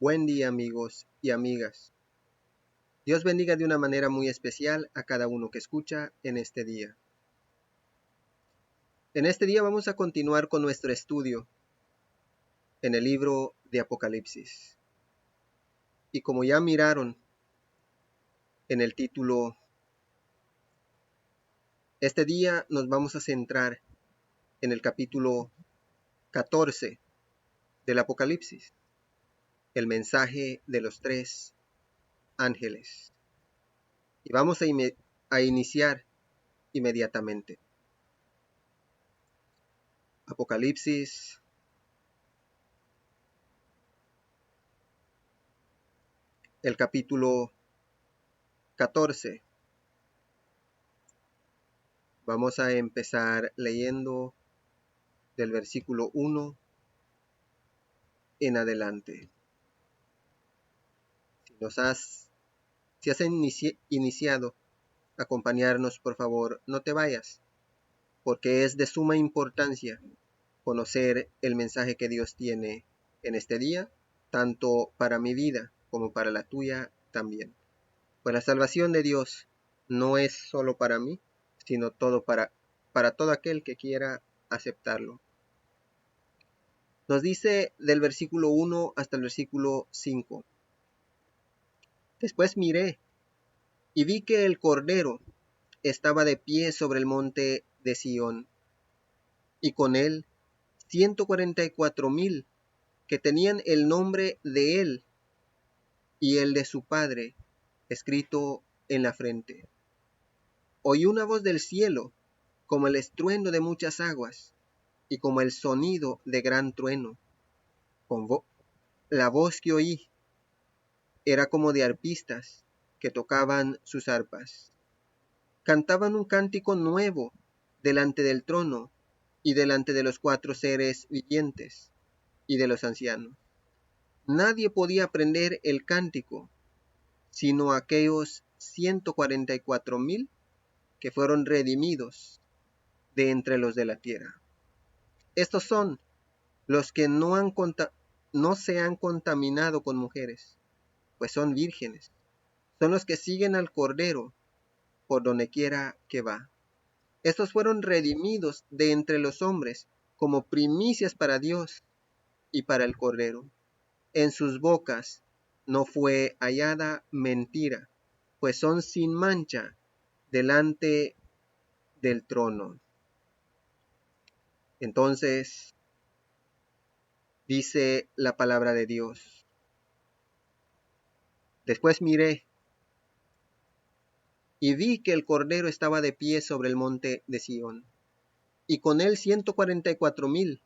Buen día, amigos y amigas. Dios bendiga de una manera muy especial a cada uno que escucha en este día. En este día vamos a continuar con nuestro estudio en el libro de Apocalipsis. Y como ya miraron en el título, este día nos vamos a centrar en el capítulo 14 del Apocalipsis, el mensaje de los tres ángeles. Y vamos a iniciar inmediatamente. Apocalipsis el capítulo 14. Vamos a empezar leyendo del versículo 1 en adelante. Si has iniciado a acompañarnos, por favor, no te vayas, porque es de suma importancia conocer el mensaje que Dios tiene en este día, tanto para mi vida como para la tuya también. Pues la salvación de Dios no es solo para mí, sino para todo aquel que quiera aceptarlo. Nos dice del versículo 1 hasta el versículo 5. Después miré y vi que el Cordero estaba de pie sobre el monte de Sión, y con él 144,000 que tenían el nombre de él y el de su Padre escrito en la frente. Oí una voz del cielo, como el estruendo de muchas aguas, y como el sonido de gran trueno. La voz que oí era como de arpistas que tocaban sus arpas. Cantaban un cántico nuevo delante del trono y delante de los 4 seres vivientes y de los ancianos. Nadie podía aprender el cántico, sino aquellos 144,000 que fueron redimidos de entre los de la tierra. Estos son los que no se han contaminado con mujeres, pues son vírgenes. Son los que siguen al Cordero por donde quiera que va. Estos fueron redimidos de entre los hombres como primicias para Dios y para el Cordero. En sus bocas no fue hallada mentira, pues son sin mancha delante del trono. Entonces dice la palabra de Dios. Después miré y vi que el Cordero estaba de pie sobre el monte de Sión, y con él 144,000,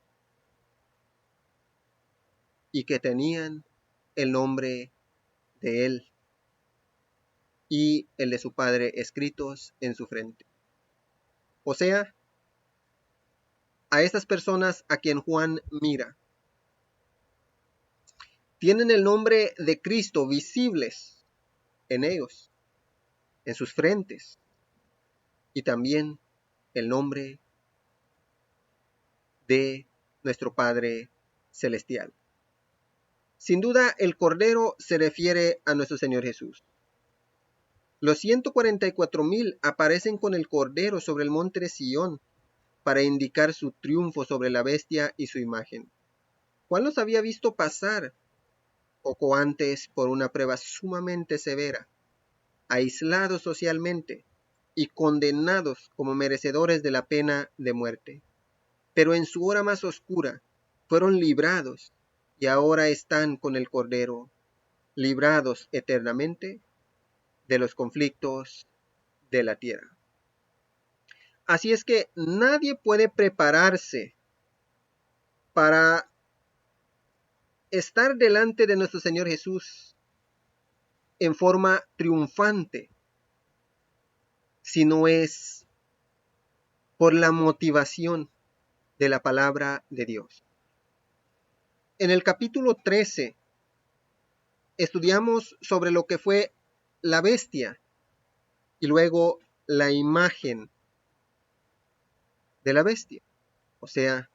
y que tenían el nombre de él y el de su Padre escritos en su frente. O sea, a estas personas a quien Juan mira, tienen el nombre de Cristo visibles en ellos, en sus frentes, y también el nombre de nuestro Padre Celestial. Sin duda, el Cordero se refiere a nuestro Señor Jesús. Los 144,000 aparecen con el Cordero sobre el monte de Sión para indicar su triunfo sobre la bestia y su imagen. Juan los había visto pasar poco antes por una prueba sumamente severa, aislados socialmente y condenados como merecedores de la pena de muerte. Pero en su hora más oscura fueron librados y ahora están con el Cordero, librados eternamente de los conflictos de la tierra. Así es que nadie puede prepararse para estar delante de nuestro Señor Jesús en forma triunfante si no es por la motivación de la palabra de Dios. En el capítulo 13 estudiamos sobre lo que fue la bestia y luego la imagen de la bestia. O sea,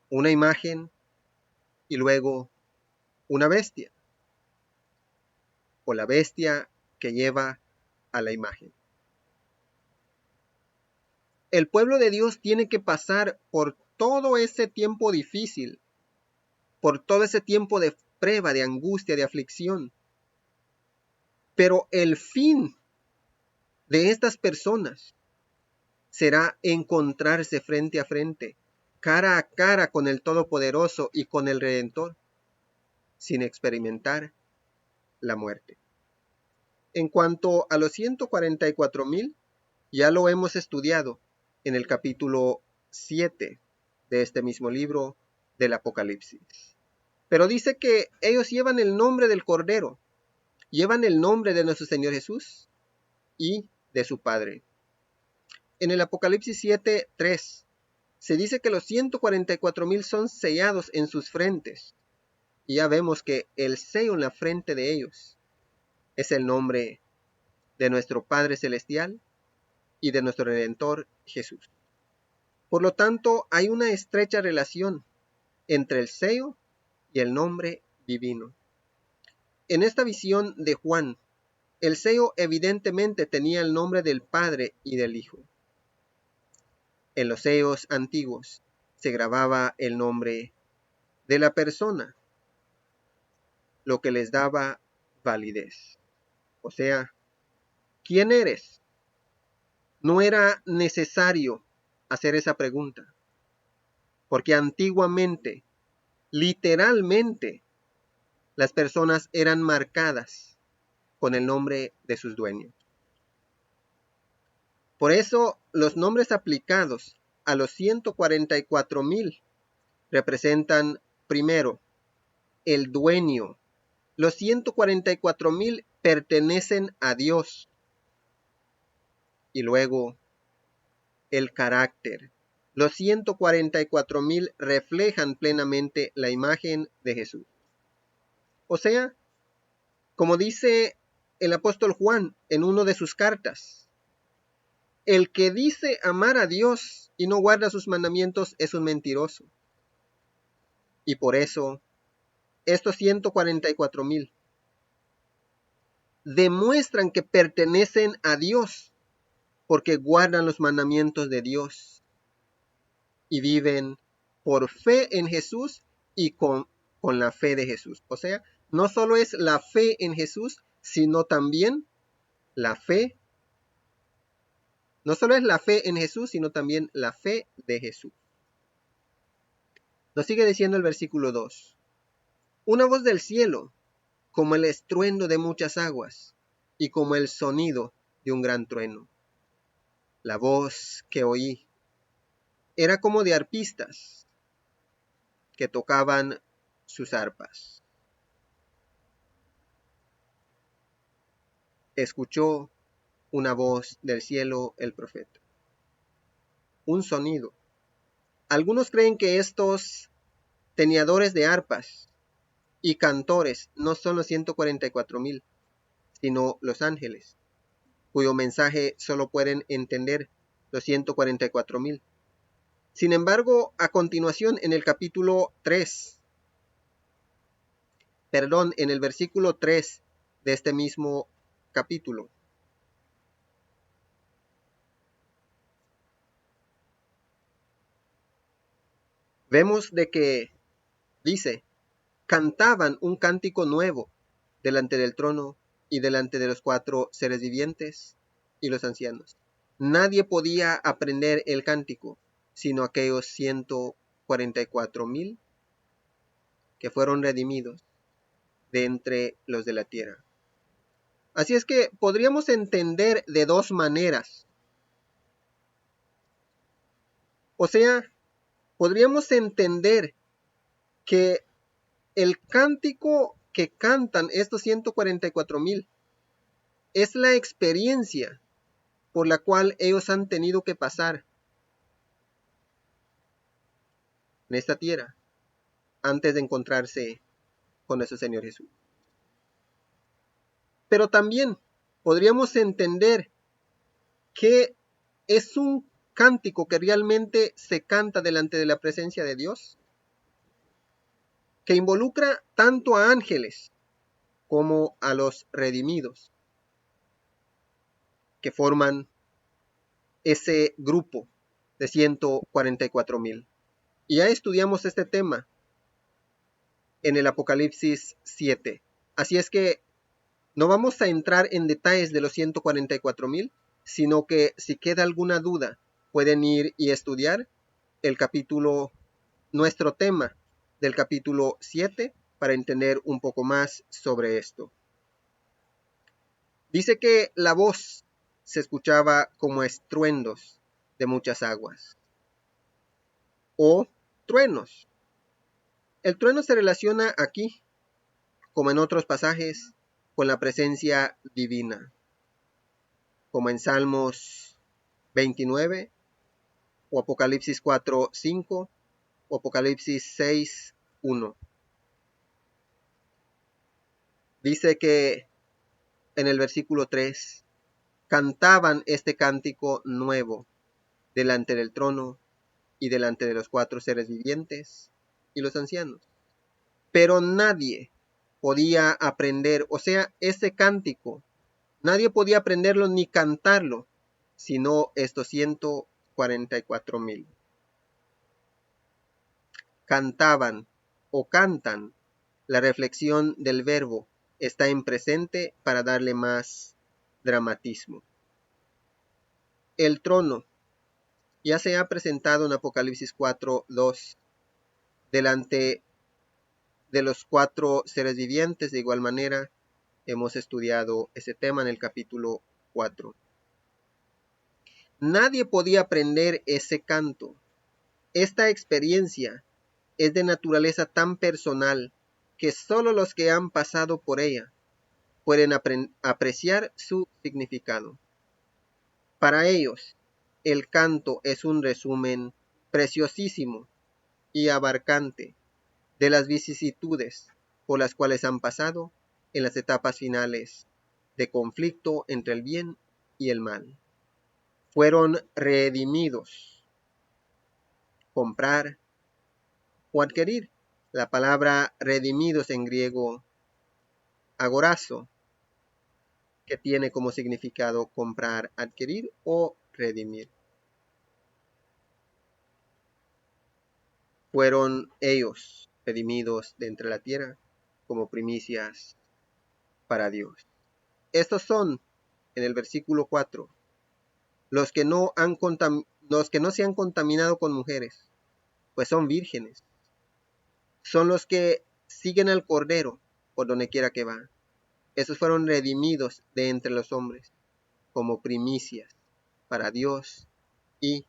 una imagen y luego una bestia, o la bestia que lleva a la imagen. El pueblo de Dios tiene que pasar por todo ese tiempo difícil, por todo ese tiempo de prueba, de angustia, de aflicción. Pero el fin de estas personas será encontrarse frente a frente, cara a cara con el Todopoderoso y con el Redentor, sin experimentar la muerte. En cuanto a los 144,000, ya lo hemos estudiado en el capítulo 7 de este mismo libro del Apocalipsis. Pero dice que ellos llevan el nombre del Cordero, llevan el nombre de nuestro Señor Jesús y de su Padre. En el Apocalipsis 7:3 se dice que los 144,000 son sellados en sus frentes. Y ya vemos que el sello en la frente de ellos es el nombre de nuestro Padre Celestial y de nuestro Redentor Jesús. Por lo tanto, hay una estrecha relación entre el sello y el nombre divino. En esta visión de Juan, el sello evidentemente tenía el nombre del Padre y del Hijo. En los sellos antiguos se grababa el nombre de la persona, lo que les daba validez. O sea, ¿quién eres? No era necesario hacer esa pregunta, porque antiguamente, literalmente, las personas eran marcadas con el nombre de sus dueños. Por eso, los nombres aplicados a los 144,000 representan, primero, el dueño. Los 144,000 pertenecen a Dios. Y luego, el carácter. Los 144,000 reflejan plenamente la imagen de Jesús. O sea, como dice el apóstol Juan en una de sus cartas, el que dice amar a Dios y no guarda sus mandamientos es un mentiroso. Y por eso, estos 144,000 demuestran que pertenecen a Dios, porque guardan los mandamientos de Dios y viven por fe en Jesús y con la fe de Jesús. O sea, no solo es la fe en Jesús, sino también la fe. No solo es la fe en Jesús, sino también la fe de Jesús. Nos sigue diciendo el versículo 2. Una voz del cielo, como el estruendo de muchas aguas, y como el sonido de un gran trueno. La voz que oí era como de arpistas que tocaban sus arpas. Escuchó una voz del cielo el profeta. Un sonido. Algunos creen que estos teñidores de arpas y cantores no son los 144,000, sino los ángeles, cuyo mensaje solo pueden entender los 144,000. Sin embargo, a continuación en el capítulo 3, en el versículo 3 de este mismo capítulo, vemos de que dice, cantaban un cántico nuevo delante del trono y delante de los 4 seres vivientes y los ancianos. Nadie podía aprender el cántico, sino aquellos 144,000 que fueron redimidos de entre los de la tierra. Así es que podríamos entender de dos maneras. O sea, podríamos entender que el cántico que cantan estos 144,000 es la experiencia por la cual ellos han tenido que pasar en esta tierra antes de encontrarse con nuestro Señor Jesús. Pero también podríamos entender que es un cántico que realmente se canta delante de la presencia de Dios. que involucra tanto a ángeles como a los redimidos, que forman ese grupo de 144,000. Y ya estudiamos este tema en el Apocalipsis 7. Así es que no vamos a entrar en detalles de los 144,000, sino que si queda alguna duda, pueden ir y estudiar el capítulo, nuestro tema del capítulo 7, para entender un poco más sobre esto. Dice que la voz se escuchaba como estruendos de muchas aguas o truenos. El trueno se relaciona aquí, como en otros pasajes, con la presencia divina, como en Salmos 29 o Apocalipsis 4:5 o Apocalipsis 6:1. Dice que en el versículo 3 cantaban este cántico nuevo delante del trono y delante de los 4 seres vivientes y los ancianos. Pero nadie podía aprender, o sea, ese cántico, nadie podía aprenderlo ni cantarlo, sino estos 144,000. Cantaban o cantan. La reflexión del verbo está en presente para darle más dramatismo. El trono ya se ha presentado en Apocalipsis 4:2 delante de los 4 seres vivientes. De igual manera, hemos estudiado ese tema en el capítulo 4. Nadie podía aprender ese canto. Esta experiencia es de naturaleza tan personal que solo los que han pasado por ella pueden apreciar su significado. Para ellos, el canto es un resumen preciosísimo y abarcante de las vicisitudes por las cuales han pasado en las etapas finales de conflicto entre el bien y el mal. Fueron redimidos, comprar o adquirir. La palabra redimidos en griego agorazo, que tiene como significado comprar, adquirir o redimir. Fueron ellos redimidos de entre la tierra como primicias para Dios. Estos son, en el versículo 4, los que no se han contaminado con mujeres, pues son vírgenes. Son los que siguen al Cordero por donde quiera que va. Esos fueron redimidos de entre los hombres como primicias para Dios y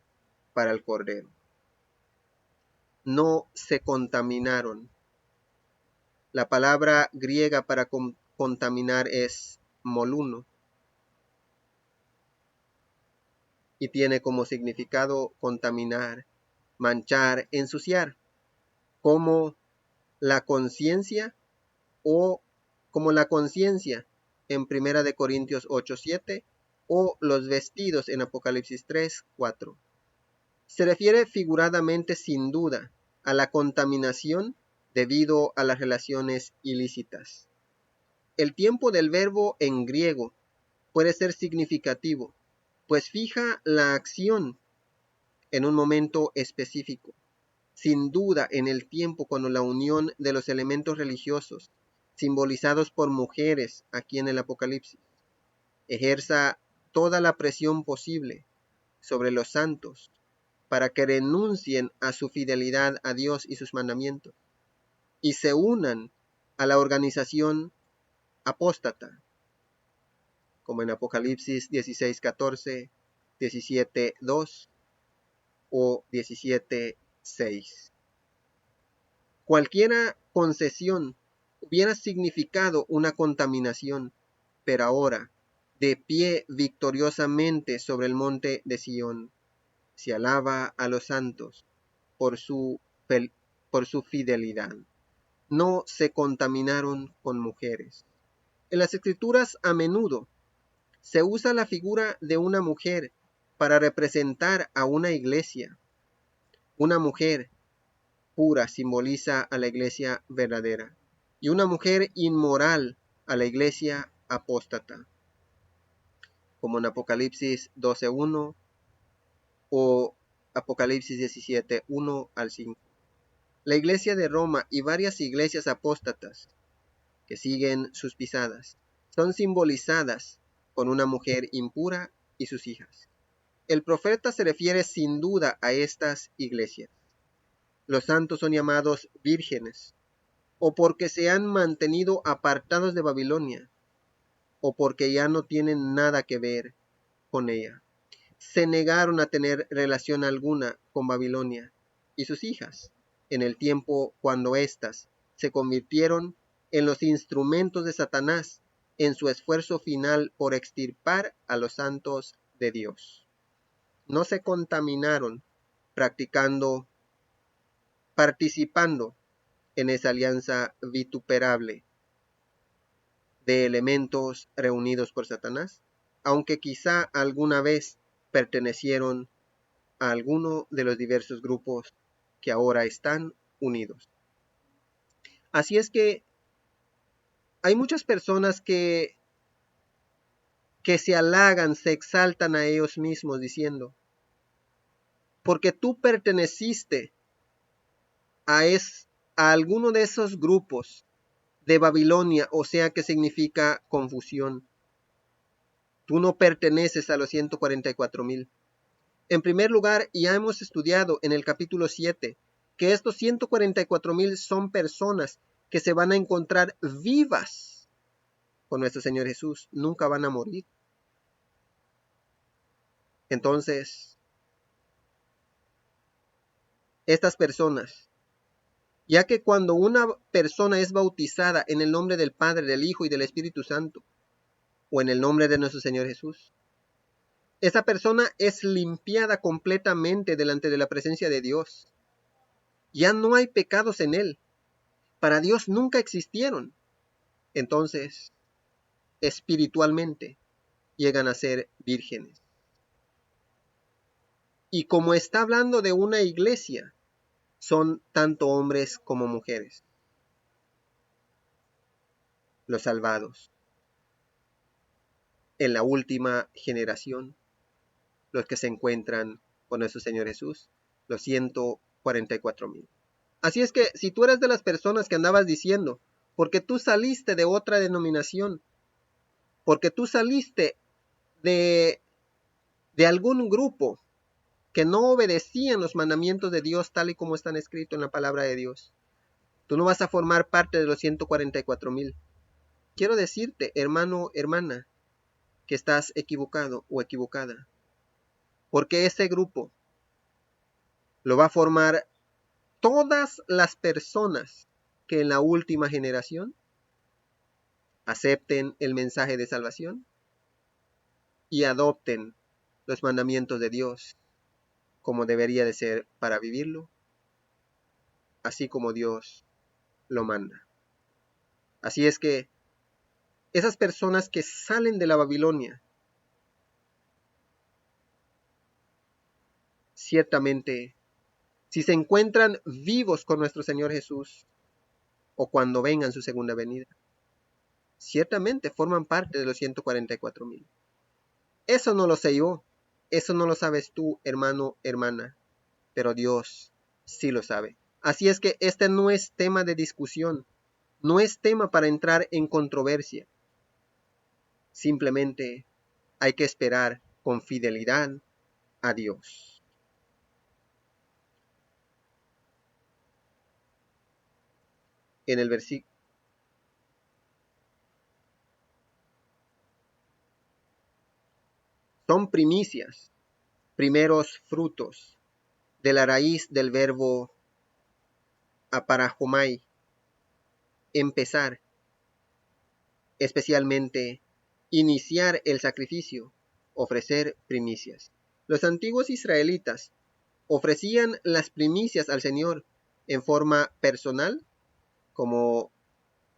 para el Cordero. No se contaminaron. La palabra griega para contaminar es moluno y tiene como significado contaminar, manchar, ensuciar, como la conciencia o como la conciencia en 1 Corintios 8:7 o los vestidos en Apocalipsis 3:4. Se refiere figuradamente sin duda a la contaminación debido a las relaciones ilícitas. El tiempo del verbo en griego puede ser significativo, pues fija la acción en un momento específico. Sin duda, en el tiempo cuando la unión de los elementos religiosos, simbolizados por mujeres aquí en el Apocalipsis, ejerza toda la presión posible sobre los santos para que renuncien a su fidelidad a Dios y sus mandamientos y se unan a la organización apóstata, como en Apocalipsis 16:14, 17:2 o 17:6. Cualquiera concesión hubiera significado una contaminación, pero ahora, de pie victoriosamente sobre el monte de Sión, se alaba a los santos por su fidelidad. No se contaminaron con mujeres. En las Escrituras a menudo se usa la figura de una mujer para representar a una iglesia. Una mujer pura simboliza a la iglesia verdadera y una mujer inmoral a la iglesia apóstata, como en Apocalipsis 12:1 o Apocalipsis 17:1 al 5. La iglesia de Roma y varias iglesias apóstatas que siguen sus pisadas son simbolizadas con una mujer impura y sus hijas. El profeta se refiere sin duda a estas iglesias. Los santos son llamados vírgenes, o porque se han mantenido apartados de Babilonia, o porque ya no tienen nada que ver con ella. Se negaron a tener relación alguna con Babilonia y sus hijas, en el tiempo cuando éstas se convirtieron en los instrumentos de Satanás en su esfuerzo final por extirpar a los santos de Dios. No se contaminaron participando en esa alianza vituperable de elementos reunidos por Satanás, aunque quizá alguna vez pertenecieron a alguno de los diversos grupos que ahora están unidos. Así es que hay muchas personas que se halagan, se exaltan a ellos mismos diciendo, porque tú perteneciste a alguno de esos grupos de Babilonia, o sea que significa confusión. Tú no perteneces a los 144,000. En primer lugar, ya hemos estudiado en el capítulo 7 que estos 144,000 son personas que se van a encontrar vivas con nuestro Señor Jesús. Nunca van a morir. Entonces, estas personas, ya que cuando una persona es bautizada en el nombre del Padre, del Hijo y del Espíritu Santo, o en el nombre de nuestro Señor Jesús, esa persona es limpiada completamente delante de la presencia de Dios. Ya no hay pecados en él. Para Dios nunca existieron. Entonces, espiritualmente, llegan a ser vírgenes. Y como está hablando de una iglesia, son tanto hombres como mujeres los salvados. En la última generación, los que se encuentran con nuestro Señor Jesús, los 144,000. Así es que si tú eres de las personas que andabas diciendo, porque tú saliste de otra denominación, porque tú saliste de algún grupo que no obedecían los mandamientos de Dios tal y como están escritos en la palabra de Dios, tú no vas a formar parte de los 144,000. Quiero decirte, hermano, hermana, que estás equivocado o equivocada, porque ese grupo lo va a formar todas las personas que en la última generación acepten el mensaje de salvación y adopten los mandamientos de Dios como debería de ser para vivirlo, así como Dios lo manda. Así es que esas personas que salen de la Babilonia, ciertamente, si se encuentran vivos con nuestro Señor Jesús, o cuando vengan su segunda venida, ciertamente forman parte de los 144,000. Eso no lo sé yo, eso no lo sabes tú, hermano, hermana, pero Dios sí lo sabe. Así es que este no es tema de discusión, no es tema para entrar en controversia. Simplemente hay que esperar con fidelidad a Dios. En el versículo son primicias, primeros frutos de la raíz del verbo aparajomai, empezar, especialmente iniciar el sacrificio, ofrecer primicias. Los antiguos israelitas ofrecían las primicias al Señor en forma personal, como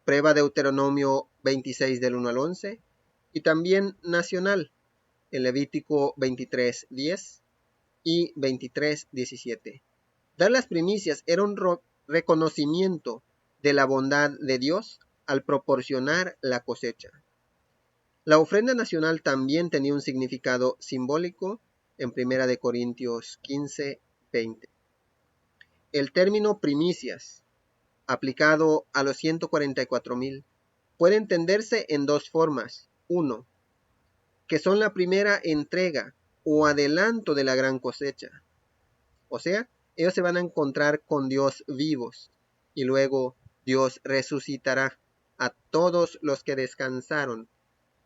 prueba Deuteronomio 26 del 1 al 11, y también nacional, en Levítico 23:10 y 23:17. Dar las primicias era un reconocimiento de la bondad de Dios al proporcionar la cosecha. La ofrenda nacional también tenía un significado simbólico en 1 Corintios 15:20. El término primicias, aplicado a los 144,000, puede entenderse en dos formas. Uno, que son la primera entrega o adelanto de la gran cosecha. O sea, ellos se van a encontrar con Dios vivos y luego Dios resucitará a todos los que descansaron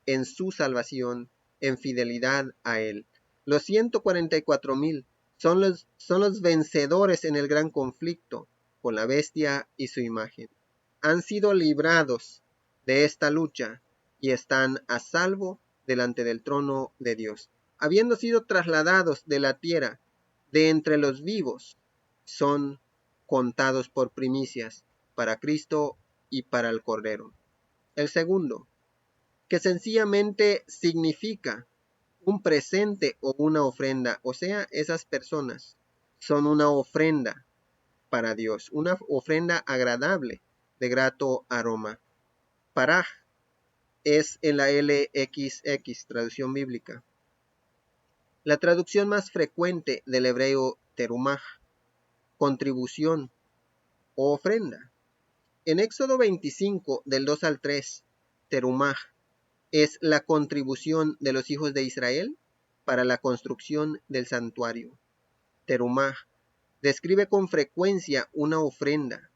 en su salvación, en fidelidad a Él. Los 144,000 son los vencedores en el gran conflicto con la bestia y su imagen. Han sido librados de esta lucha y están a salvo delante del trono de Dios. Habiendo sido trasladados de la tierra de entre los vivos, son contados por primicias para Cristo y para el Cordero. El segundo, que sencillamente significa un presente o una ofrenda, o sea, esas personas son una ofrenda para Dios, una ofrenda agradable, de grato aroma. Paraj es en la LXX, traducción bíblica. La traducción más frecuente del hebreo terumaj, contribución o ofrenda. En Éxodo 25, del 2 al 3, terumaj es la contribución de los hijos de Israel para la construcción del santuario. Terumaj describe con frecuencia una ofrenda.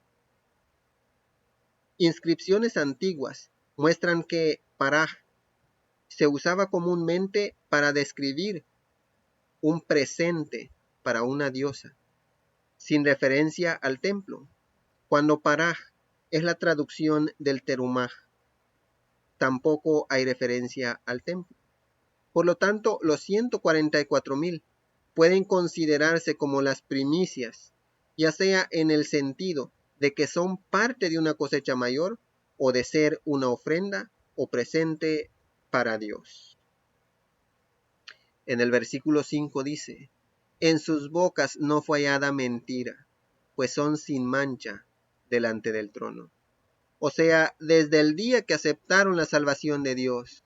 Inscripciones antiguas muestran que paraj se usaba comúnmente para describir un presente para una diosa, sin referencia al templo. Cuando paraj es la traducción del terumaj, tampoco hay referencia al templo. Por lo tanto, los 144,000 pueden considerarse como las primicias, ya sea en el sentido de que son parte de una cosecha mayor o de ser una ofrenda o presente para Dios. En el versículo 5 dice, en sus bocas no fue hallada mentira, pues son sin mancha delante del trono. O sea, desde el día que aceptaron la salvación de Dios,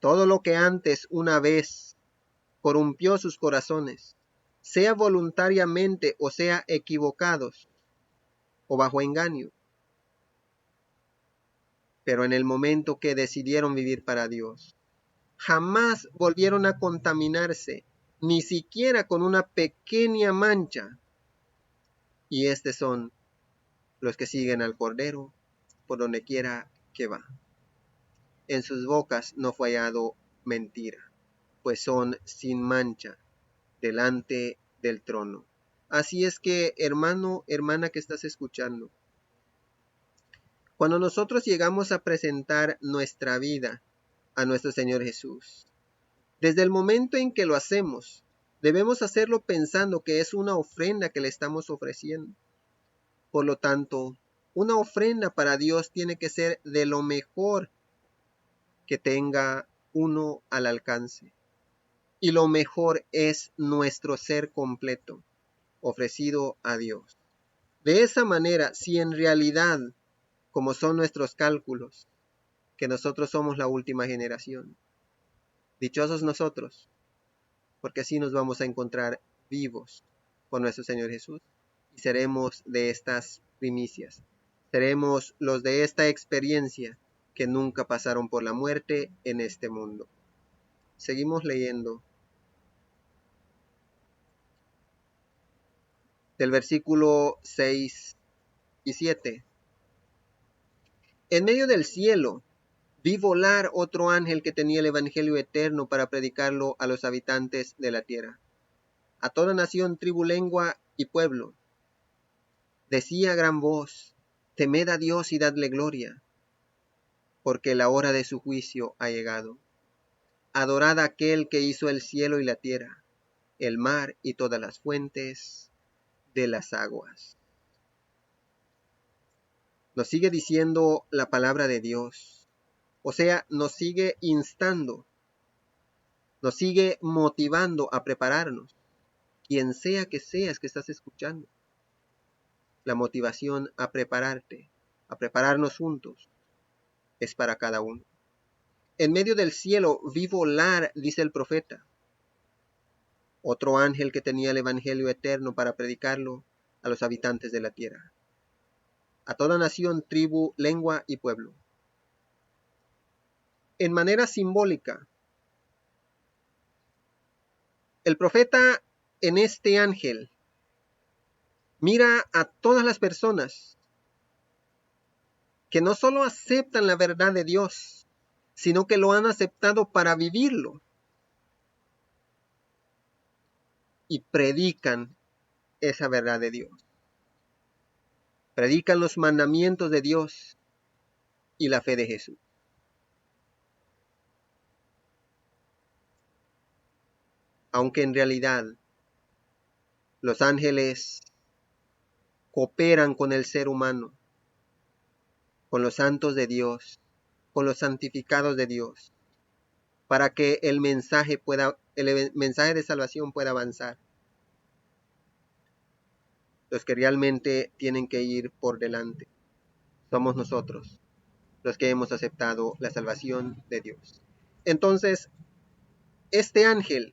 todo lo que antes una vez corrompió sus corazones, sea voluntariamente o sea equivocados o bajo engaño, pero en el momento que decidieron vivir para Dios, jamás volvieron a contaminarse, ni siquiera con una pequeña mancha. Y estos son los que siguen al Cordero por donde quiera que va. En sus bocas no fue hallado mentira, pues son sin mancha delante del trono. Así es que, hermano, hermana que estás escuchando, cuando nosotros llegamos a presentar nuestra vida a nuestro Señor Jesús, desde el momento en que lo hacemos, debemos hacerlo pensando que es una ofrenda que le estamos ofreciendo. Por lo tanto, una ofrenda para Dios tiene que ser de lo mejor que tenga uno al alcance. Y lo mejor es nuestro ser completo, ofrecido a Dios. De esa manera, si en realidad, como son nuestros cálculos, que nosotros somos la última generación, dichosos nosotros, porque así nos vamos a encontrar vivos con nuestro Señor Jesús y seremos de estas primicias. Seremos los de esta experiencia que nunca pasaron por la muerte en este mundo. Seguimos leyendo del versículo 6 y 7. En medio del cielo vi volar otro ángel que tenía el evangelio eterno para predicarlo a los habitantes de la tierra, a toda nación, tribu, lengua y pueblo. Decía a gran voz, temed a Dios y dadle gloria, porque la hora de su juicio ha llegado. Adorad a aquel que hizo el cielo y la tierra, el mar y todas las fuentes de las aguas. Nos sigue diciendo la palabra de Dios. O sea, nos sigue instando, nos sigue motivando a prepararnos, quien sea que seas que estás escuchando. la motivación a prepararte, a prepararnos juntos, es para cada uno. En medio del cielo vi volar, dice el profeta, otro ángel que tenía el evangelio eterno para predicarlo a los habitantes de la tierra, a toda nación, tribu, lengua y pueblo. En manera simbólica, el profeta en este ángel mira a todas las personas que no solo aceptan la verdad de Dios, sino que lo han aceptado para vivirlo y predican esa verdad de Dios. Predican los mandamientos de Dios y la fe de Jesús. Aunque en realidad los ángeles cooperan con el ser humano, con los santos de Dios, con los santificados de Dios, para que el mensaje de salvación pueda avanzar. Los que realmente tienen que ir por delante somos nosotros, los que hemos aceptado la salvación de Dios. Entonces, este ángel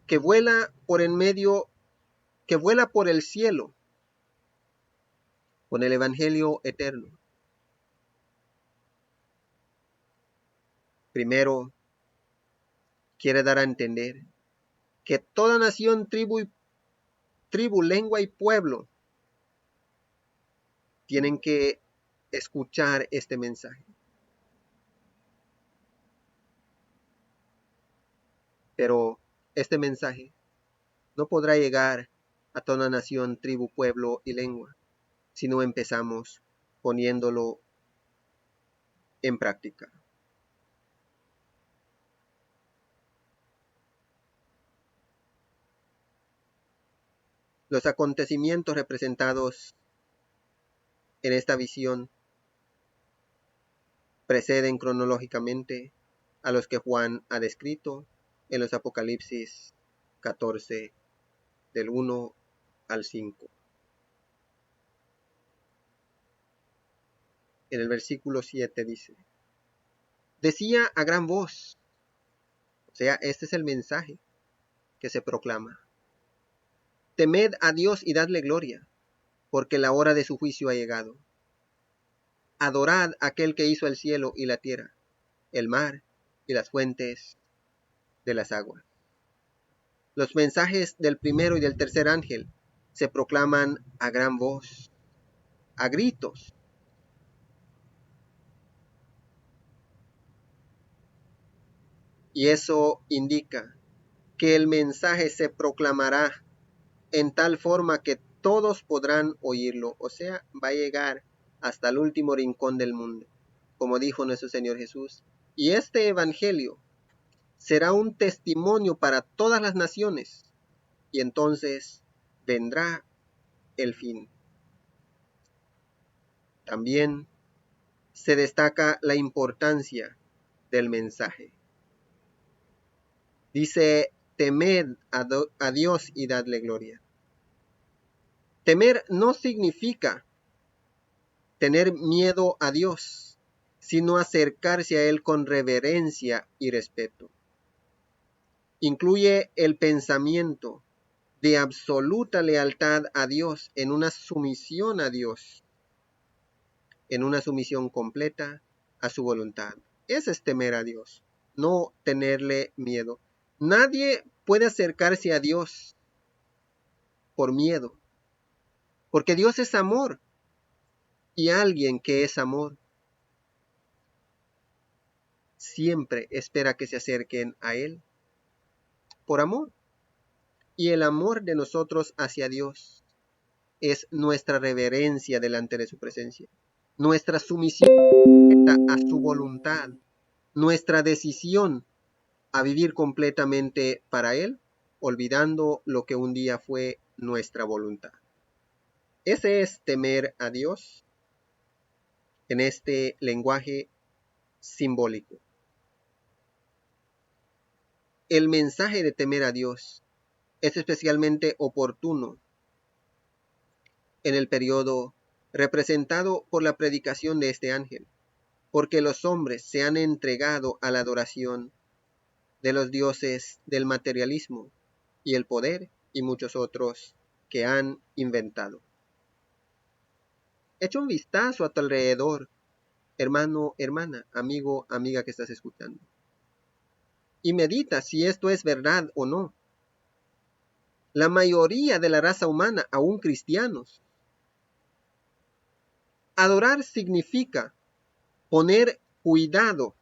que vuela por en medio, que vuela por el cielo con el evangelio eterno, primero quiere dar a entender que toda nación, tribu, lengua y pueblo tienen que escuchar este mensaje. Pero este mensaje no podrá llegar a toda nación, tribu, pueblo y lengua si no empezamos poniéndolo en práctica. Los acontecimientos representados en esta visión preceden cronológicamente a los que Juan ha descrito en los Apocalipsis 14, del 1 al 5. En el versículo 7 dice: decía a gran voz, o sea, este es el mensaje que se proclama: temed a Dios y dadle gloria, porque la hora de su juicio ha llegado. Adorad a aquel que hizo el cielo y la tierra, el mar y las fuentes de las aguas. Los mensajes del primero y del tercer ángel se proclaman a gran voz, a gritos. Y eso indica que el mensaje se proclamará en tal forma que todos podrán oírlo, o sea, va a llegar hasta el último rincón del mundo, como dijo nuestro Señor Jesús. Y este evangelio será un testimonio para todas las naciones, y entonces vendrá el fin. También se destaca la importancia del mensaje. Dice: temed a Dios y dadle gloria. Temer no significa tener miedo a Dios, sino acercarse a Él con reverencia y respeto. Incluye el pensamiento de absoluta lealtad a Dios, en una sumisión a Dios, en una sumisión completa a su voluntad. Ese es temer a Dios, no tenerle miedo. Nadie puede acercarse a Dios por miedo, porque Dios es amor, y alguien que es amor siempre espera que se acerquen a Él por amor. Y el amor de nosotros hacia Dios es nuestra reverencia delante de su presencia, nuestra sumisión a su voluntad, nuestra decisión a vivir completamente para Él, olvidando lo que un día fue nuestra voluntad. Ese es temer a Dios en este lenguaje simbólico. El mensaje de temer a Dios es especialmente oportuno en el periodo representado por la predicación de este ángel, porque los hombres se han entregado a la adoración de los dioses del materialismo y el poder y muchos otros que han inventado. Echa un vistazo a tu alrededor, hermano, hermana, amigo, amiga que estás escuchando, y medita si esto es verdad o no. La mayoría de la raza humana, aún cristianos, adorar significa poner cuidado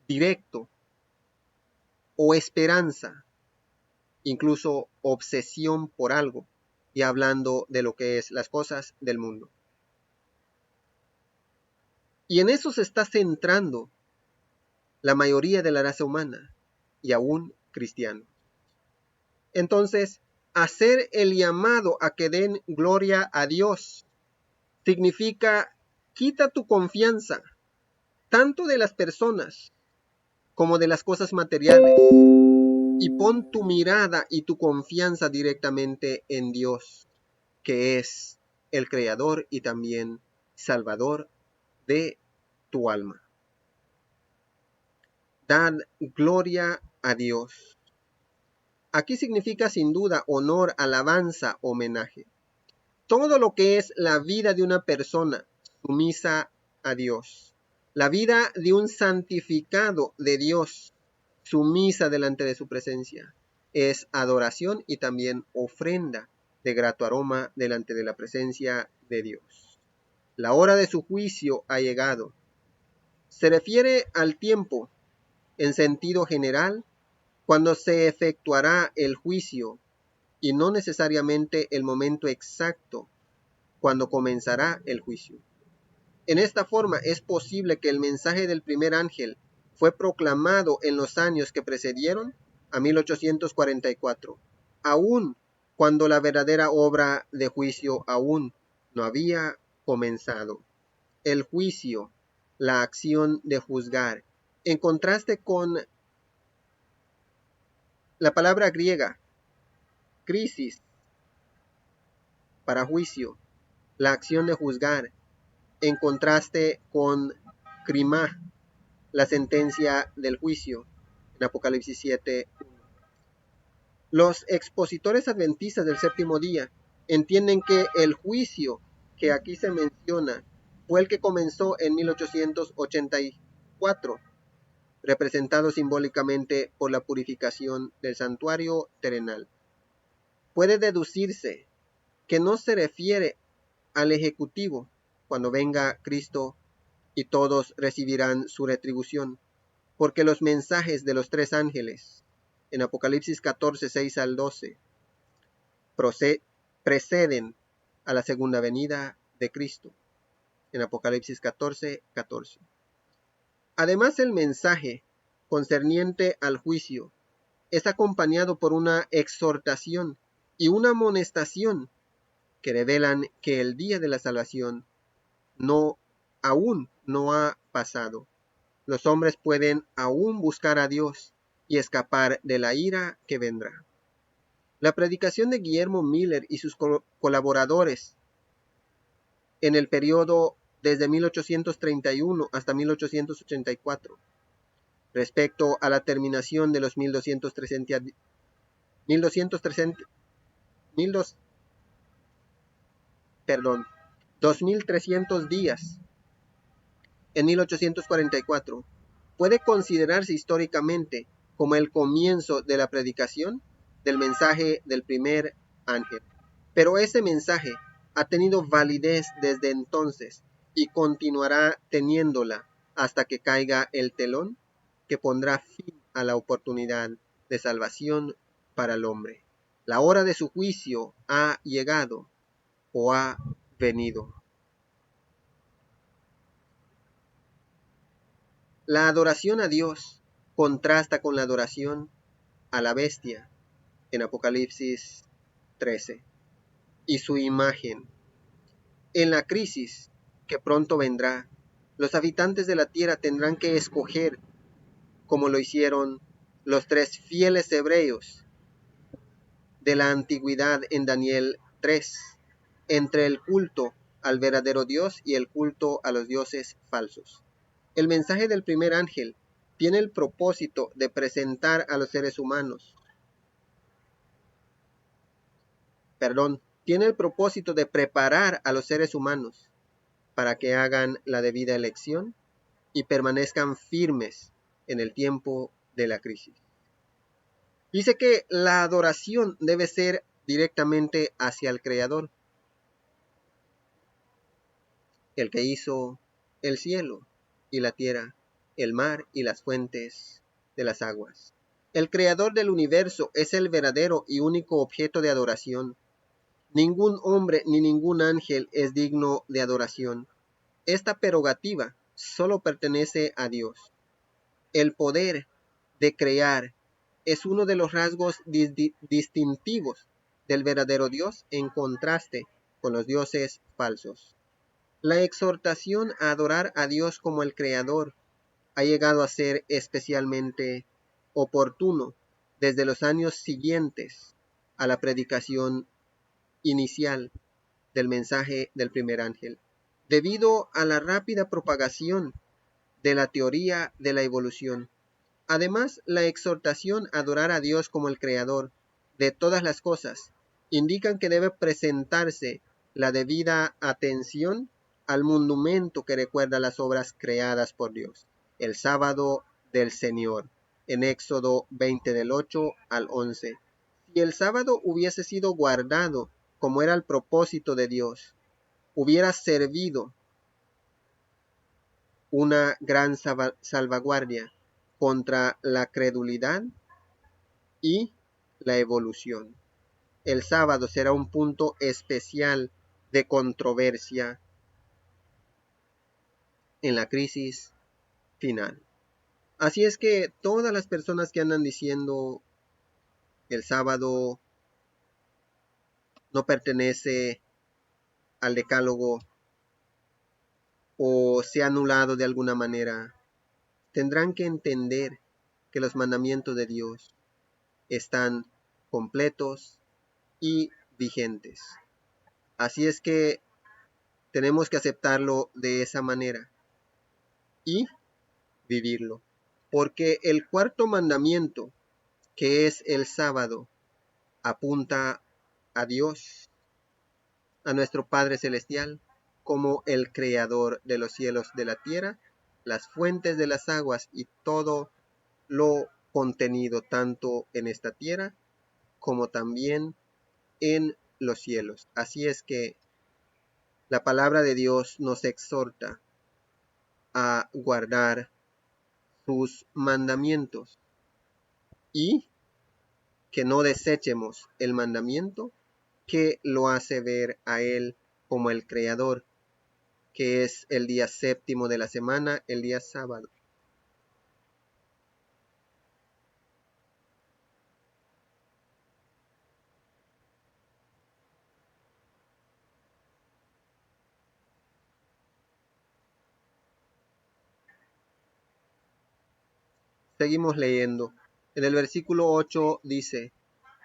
directo o esperanza, incluso obsesión por algo, y hablando de lo que es las cosas del mundo. Y en eso se está centrando la mayoría de la raza humana, y aún cristianos. Entonces, hacer el llamado a que den gloria a Dios significa quita tu confianza, tanto de las personas como de las cosas materiales, y pon tu mirada y tu confianza directamente en Dios, que es el Creador y también Salvador de tu alma. Dad gloria a Dios. Aquí significa sin duda honor, alabanza, homenaje. Todo lo que es la vida de una persona sumisa a Dios. La vida de un santificado de Dios, sumisa delante de su presencia, es adoración y también ofrenda de grato aroma delante de la presencia de Dios. La hora de su juicio ha llegado. Se refiere al tiempo, en sentido general, cuando se efectuará el juicio, y no necesariamente el momento exacto cuando comenzará el juicio. En esta forma es posible que el mensaje del primer ángel fue proclamado en los años que precedieron a 1844, aun cuando la verdadera obra de juicio aún no había comenzado. El juicio, la acción de juzgar, en contraste con la palabra griega, crisis, para juicio, la acción de juzgar, en contraste con crimá, la sentencia del juicio, en Apocalipsis 7. Los expositores adventistas del séptimo día entienden que el juicio que aquí se menciona fue el que comenzó en 1884, representado simbólicamente por la purificación del santuario terrenal. Puede deducirse que no se refiere al ejecutivo cuando venga Cristo y todos recibirán su retribución, porque los mensajes de los tres ángeles en Apocalipsis 14, 6 al 12 preceden a la segunda venida de Cristo en Apocalipsis 14, 14. Además, el mensaje concerniente al juicio es acompañado por una exhortación y una amonestación que revelan que el día de la salvación aún no ha pasado. Los hombres pueden aún buscar a Dios y escapar de la ira que vendrá. La predicación de Guillermo Miller y sus colaboradores en el periodo desde 1831 hasta 1884, respecto a la terminación de los 2300 días en 1844, puede considerarse históricamente como el comienzo de la predicación del mensaje del primer ángel. Pero ese mensaje ha tenido validez desde entonces y continuará teniéndola hasta que caiga el telón que pondrá fin a la oportunidad de salvación para el hombre. La hora de su juicio ha llegado o ha venido. La adoración a Dios contrasta con la adoración a la bestia en Apocalipsis 13 y su imagen. En la crisis que pronto vendrá, los habitantes de la tierra tendrán que escoger, como lo hicieron los tres fieles hebreos de la antigüedad en Daniel 3. Entre el culto al verdadero Dios y el culto a los dioses falsos. El mensaje del primer ángel tiene el propósito de presentar a los seres humanos, tiene el propósito de preparar a los seres humanos para que hagan la debida elección y permanezcan firmes en el tiempo de la crisis. Dice que la adoración debe ser directamente hacia el Creador, el que hizo el cielo y la tierra, el mar y las fuentes de las aguas. El Creador del universo es el verdadero y único objeto de adoración. Ningún hombre ni ningún ángel es digno de adoración. Esta prerrogativa solo pertenece a Dios. El poder de crear es uno de los rasgos distintivos del verdadero Dios en contraste con los dioses falsos. La exhortación a adorar a Dios como el Creador ha llegado a ser especialmente oportuno desde los años siguientes a la predicación inicial del mensaje del primer ángel, debido a la rápida propagación de la teoría de la evolución. Además, la exhortación a adorar a Dios como el Creador de todas las cosas indican que debe presentarse la debida atención al monumento que recuerda las obras creadas por Dios, el sábado del Señor, en Éxodo 20 del 8 al 11. Si el sábado hubiese sido guardado como era el propósito de Dios, hubiera servido una gran salvaguardia contra la credulidad y la evolución. El sábado será un punto especial de controversia en la crisis final. Así es que todas las personas que andan diciendo el sábado no pertenece al decálogo o se ha anulado de alguna manera, tendrán que entender que los mandamientos de Dios están completos y vigentes. Así es que tenemos que aceptarlo de esa manera y vivirlo. Porque el cuarto mandamiento, que es el sábado, apunta a Dios, a nuestro Padre Celestial, como el Creador de los cielos, de la tierra, las fuentes de las aguas y todo lo contenido tanto en esta tierra como también en los cielos. Así es que la palabra de Dios nos exhorta a guardar sus mandamientos y que no desechemos el mandamiento que lo hace ver a Él como el Creador, que es el día séptimo de la semana, el día sábado. Seguimos leyendo. En el versículo 8 dice: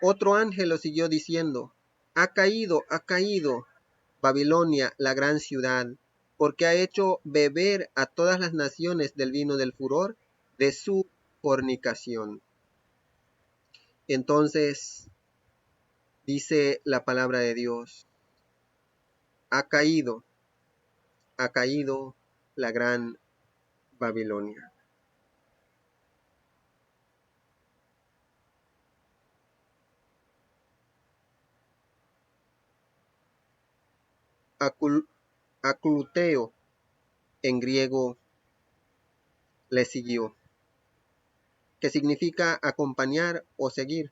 otro ángel lo siguió diciendo: ha caído, Babilonia, la gran ciudad, porque ha hecho beber a todas las naciones del vino del furor de su fornicación. Entonces dice la palabra de Dios: ha caído la gran Babilonia. Acluteo en griego le siguió, que significa acompañar o seguir,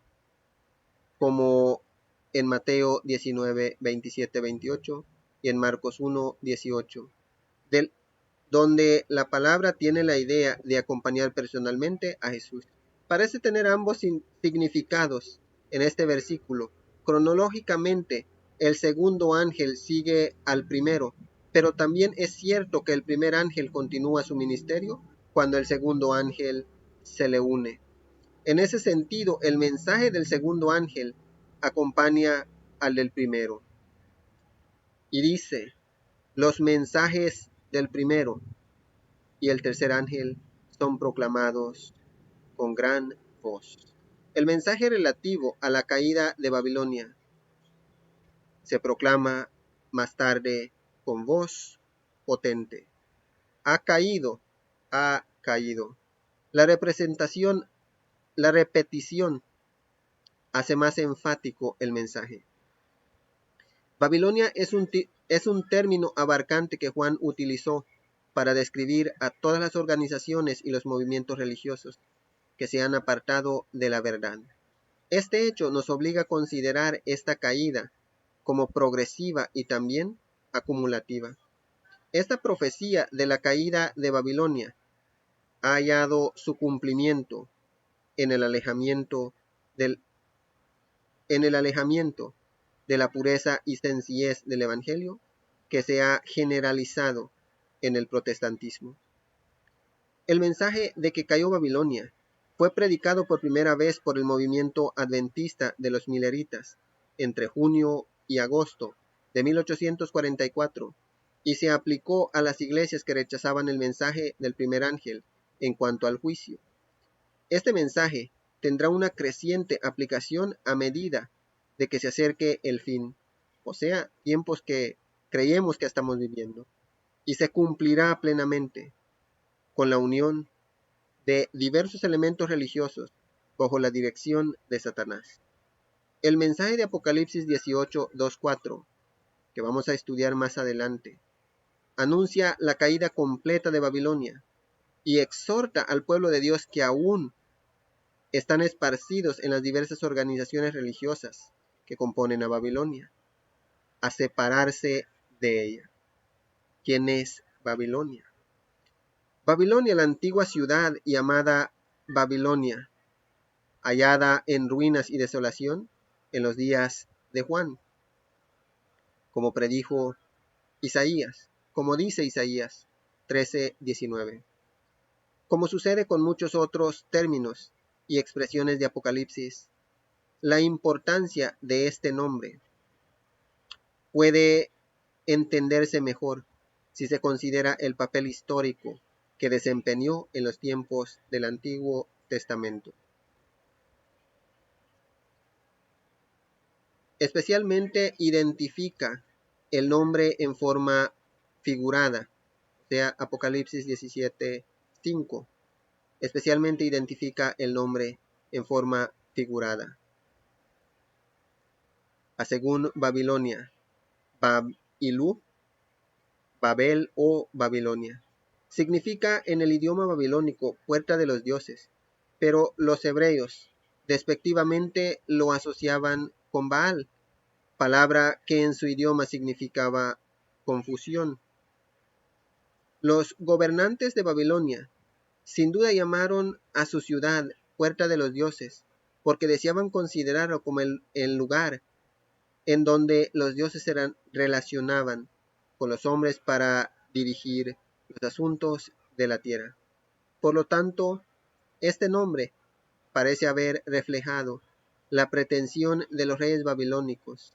como en Mateo 19, 27, 28 y en Marcos 1, 18, donde la palabra tiene la idea de acompañar personalmente a Jesús. Parece tener ambos significados en este versículo. Cronológicamente, el segundo ángel sigue al primero, pero también es cierto que el primer ángel continúa su ministerio cuando el segundo ángel se le une. En ese sentido, el mensaje del segundo ángel acompaña al del primero. y dice: los mensajes del primero y el tercer ángel son proclamados con gran voz. El mensaje relativo a la caída de Babilonia se proclama más tarde con voz potente. Ha caído, ha caído. La repetición hace más enfático el mensaje. Babilonia es un término abarcante que Juan utilizó para describir a todas las organizaciones y los movimientos religiosos que se han apartado de la verdad. Este hecho nos obliga a considerar esta caída como progresiva y también acumulativa. Esta profecía de la caída de Babilonia ha hallado su cumplimiento en el alejamiento de la pureza y sencillez del Evangelio que se ha generalizado en el protestantismo. El mensaje de que cayó Babilonia fue predicado por primera vez por el movimiento adventista de los Milleritas entre junio y agosto de 1844 y se aplicó a las iglesias que rechazaban el mensaje del primer ángel en cuanto al juicio. Este mensaje tendrá una creciente aplicación a medida de que se acerque el fin, o sea, tiempos que creemos que estamos viviendo, y se cumplirá plenamente con la unión de diversos elementos religiosos bajo la dirección de Satanás. El mensaje de Apocalipsis 18, 2-4, que vamos a estudiar más adelante, anuncia la caída completa de Babilonia y exhorta al pueblo de Dios que aún están esparcidos en las diversas organizaciones religiosas que componen a Babilonia, a separarse de ella. ¿Quién es Babilonia? Babilonia, la antigua ciudad llamada Babilonia, hallada en ruinas y desolación en los días de Juan, como predijo Isaías, como dice Isaías 13:19. Como sucede con muchos otros términos y expresiones de Apocalipsis, la importancia de este nombre puede entenderse mejor si se considera el papel histórico que desempeñó en los tiempos del Antiguo Testamento. Especialmente identifica el nombre en forma figurada, o sea, Apocalipsis 17:5. Especialmente identifica el nombre en forma figurada. A según Babilonia, Bab-Ilú, Babel o Babilonia. Significa en el idioma babilónico puerta de los dioses, pero los hebreos despectivamente lo asociaban con Baal, palabra que en su idioma significaba confusión. Los gobernantes de Babilonia sin duda llamaron a su ciudad puerta de los dioses, porque deseaban considerarlo como el lugar en donde los dioses se relacionaban con los hombres para dirigir los asuntos de la tierra. Por lo tanto, este nombre parece haber reflejado la pretensión de los reyes babilónicos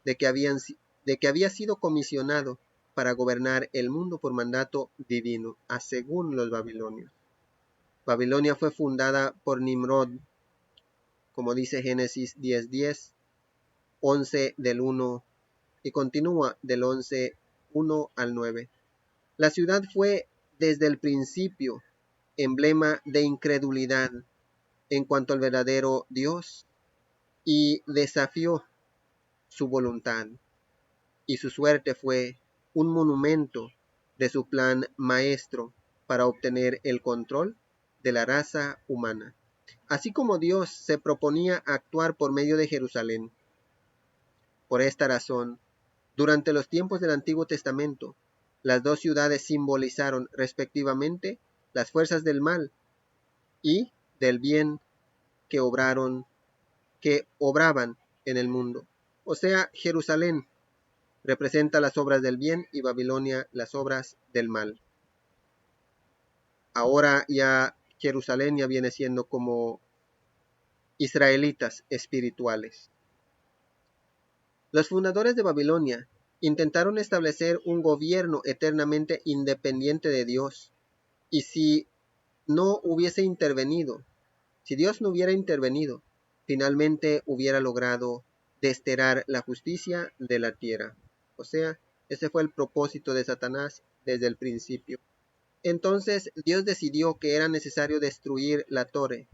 de que había sido comisionado para gobernar el mundo por mandato divino, según los babilonios. Babilonia fue fundada por Nimrod, como dice Génesis 10:10, 11 del 1 y continúa del 11:1 al 9. La ciudad fue desde el principio emblema de incredulidad en cuanto al verdadero Dios y desafió su voluntad, y su suerte fue un monumento de su plan maestro para obtener el control de la raza humana. Así como Dios se proponía actuar por medio de Jerusalén. Por esta razón, durante los tiempos del Antiguo Testamento, las dos ciudades simbolizaron respectivamente las fuerzas del mal y del bien que obraban en el mundo. O sea, Jerusalén representa las obras del bien y Babilonia las obras del mal. Ahora ya Jerusalén ya viene siendo como israelitas espirituales. Los fundadores de Babilonia Intentaron establecer un gobierno eternamente independiente de Dios. Y si no hubiese intervenido, si Dios no hubiera intervenido, finalmente hubiera logrado desterrar la justicia de la tierra. O sea, ese fue el propósito de Satanás desde el principio. Entonces Dios decidió que era necesario destruir la torre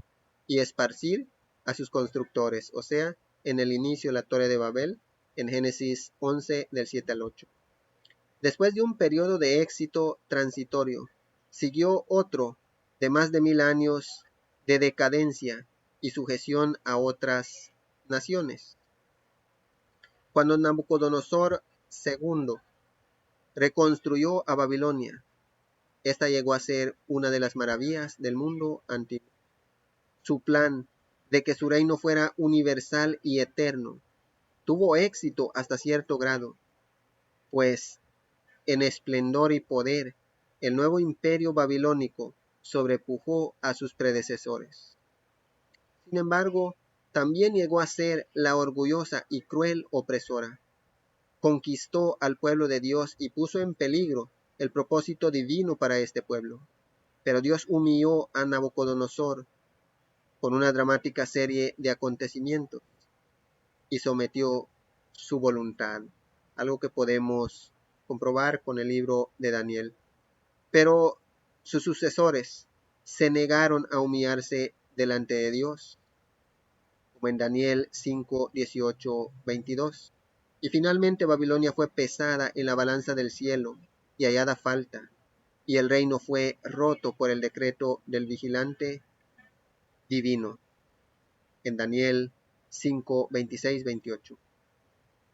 y esparcir a sus constructores, o sea, en el inicio la torre de Babel, en Génesis 11 del 7 al 8. Después de un periodo de éxito transitorio, siguió otro de más de 1000 años de decadencia y sujeción a otras naciones. Cuando Nabucodonosor II reconstruyó a Babilonia, esta llegó a ser una de las maravillas del mundo antiguo. Su plan de que su reino fuera universal y eterno tuvo éxito hasta cierto grado, pues en esplendor y poder, el nuevo imperio babilónico sobrepujó a sus predecesores. Sin embargo, también llegó a ser la orgullosa y cruel opresora. Conquistó al pueblo de Dios y puso en peligro el propósito divino para este pueblo. Pero Dios humilló a Nabucodonosor con una dramática serie de acontecimientos y sometió su voluntad, algo que podemos comprobar con el libro de Daniel. Pero sus sucesores se negaron a humillarse delante de Dios, como en Daniel 5, 18, 22. Y finalmente Babilonia fue pesada en la balanza del cielo y hallada falta, y el reino fue roto por el decreto del vigilante divino, en Daniel 5, 26, 28.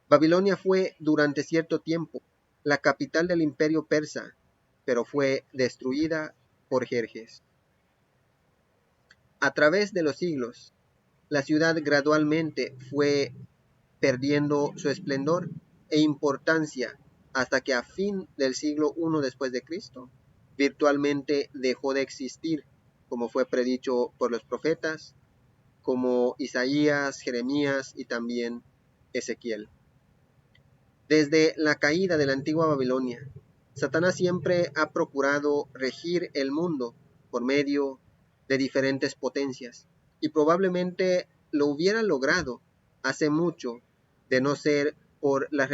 Babilonia fue durante cierto tiempo la capital del imperio persa, pero fue destruida por Jerjes. A través de los siglos, la ciudad gradualmente fue perdiendo su esplendor e importancia hasta que a fin del siglo I después de Cristo, virtualmente dejó de existir, como fue predicho por los profetas, como Isaías, Jeremías y también Ezequiel. Desde la caída de la antigua Babilonia, Satanás siempre ha procurado regir el mundo por medio de diferentes potencias, y probablemente lo hubiera logrado hace mucho, de no ser por las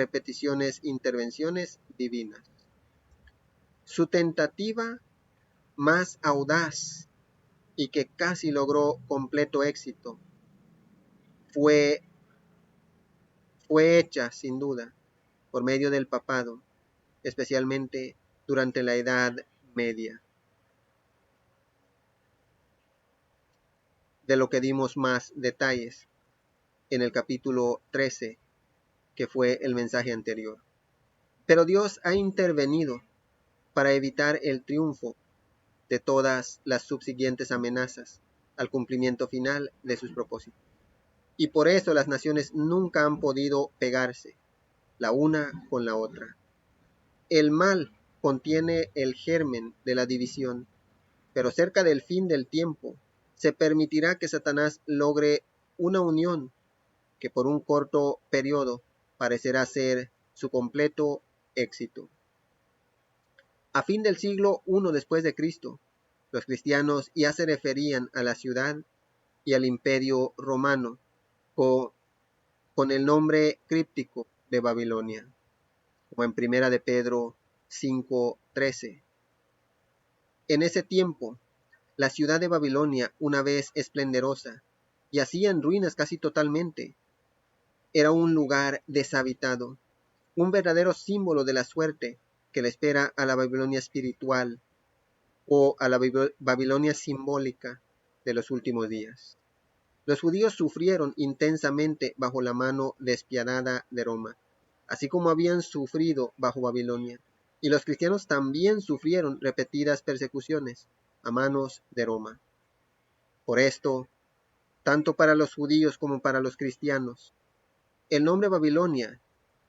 intervenciones divinas. Su tentativa más audaz y que casi logró completo éxito fue hecha sin duda por medio del papado, especialmente durante la Edad Media, de lo que dimos más detalles en el capítulo 13, que fue el mensaje anterior. Pero Dios ha intervenido para evitar el triunfo de todas las subsiguientes amenazas al cumplimiento final de sus propósitos. Y por eso las naciones nunca han podido pegarse la una con la otra. El mal contiene el germen de la división, pero cerca del fin del tiempo se permitirá que Satanás logre una unión que por un corto periodo parecerá ser su completo éxito. A fin del siglo I después de Cristo, los cristianos ya se referían a la ciudad y al imperio romano con el nombre críptico de Babilonia, como en Primera de Pedro 5:13. En ese tiempo, la ciudad de Babilonia, una vez esplendorosa, yacía en ruinas casi totalmente. Era un lugar deshabitado, un verdadero símbolo de la suerte que le espera a la Babilonia espiritual o a la Babilonia simbólica de los últimos días. Los judíos sufrieron intensamente bajo la mano despiadada de Roma, así como habían sufrido bajo Babilonia, y los cristianos también sufrieron repetidas persecuciones a manos de Roma. Por esto, tanto para los judíos como para los cristianos, el nombre Babilonia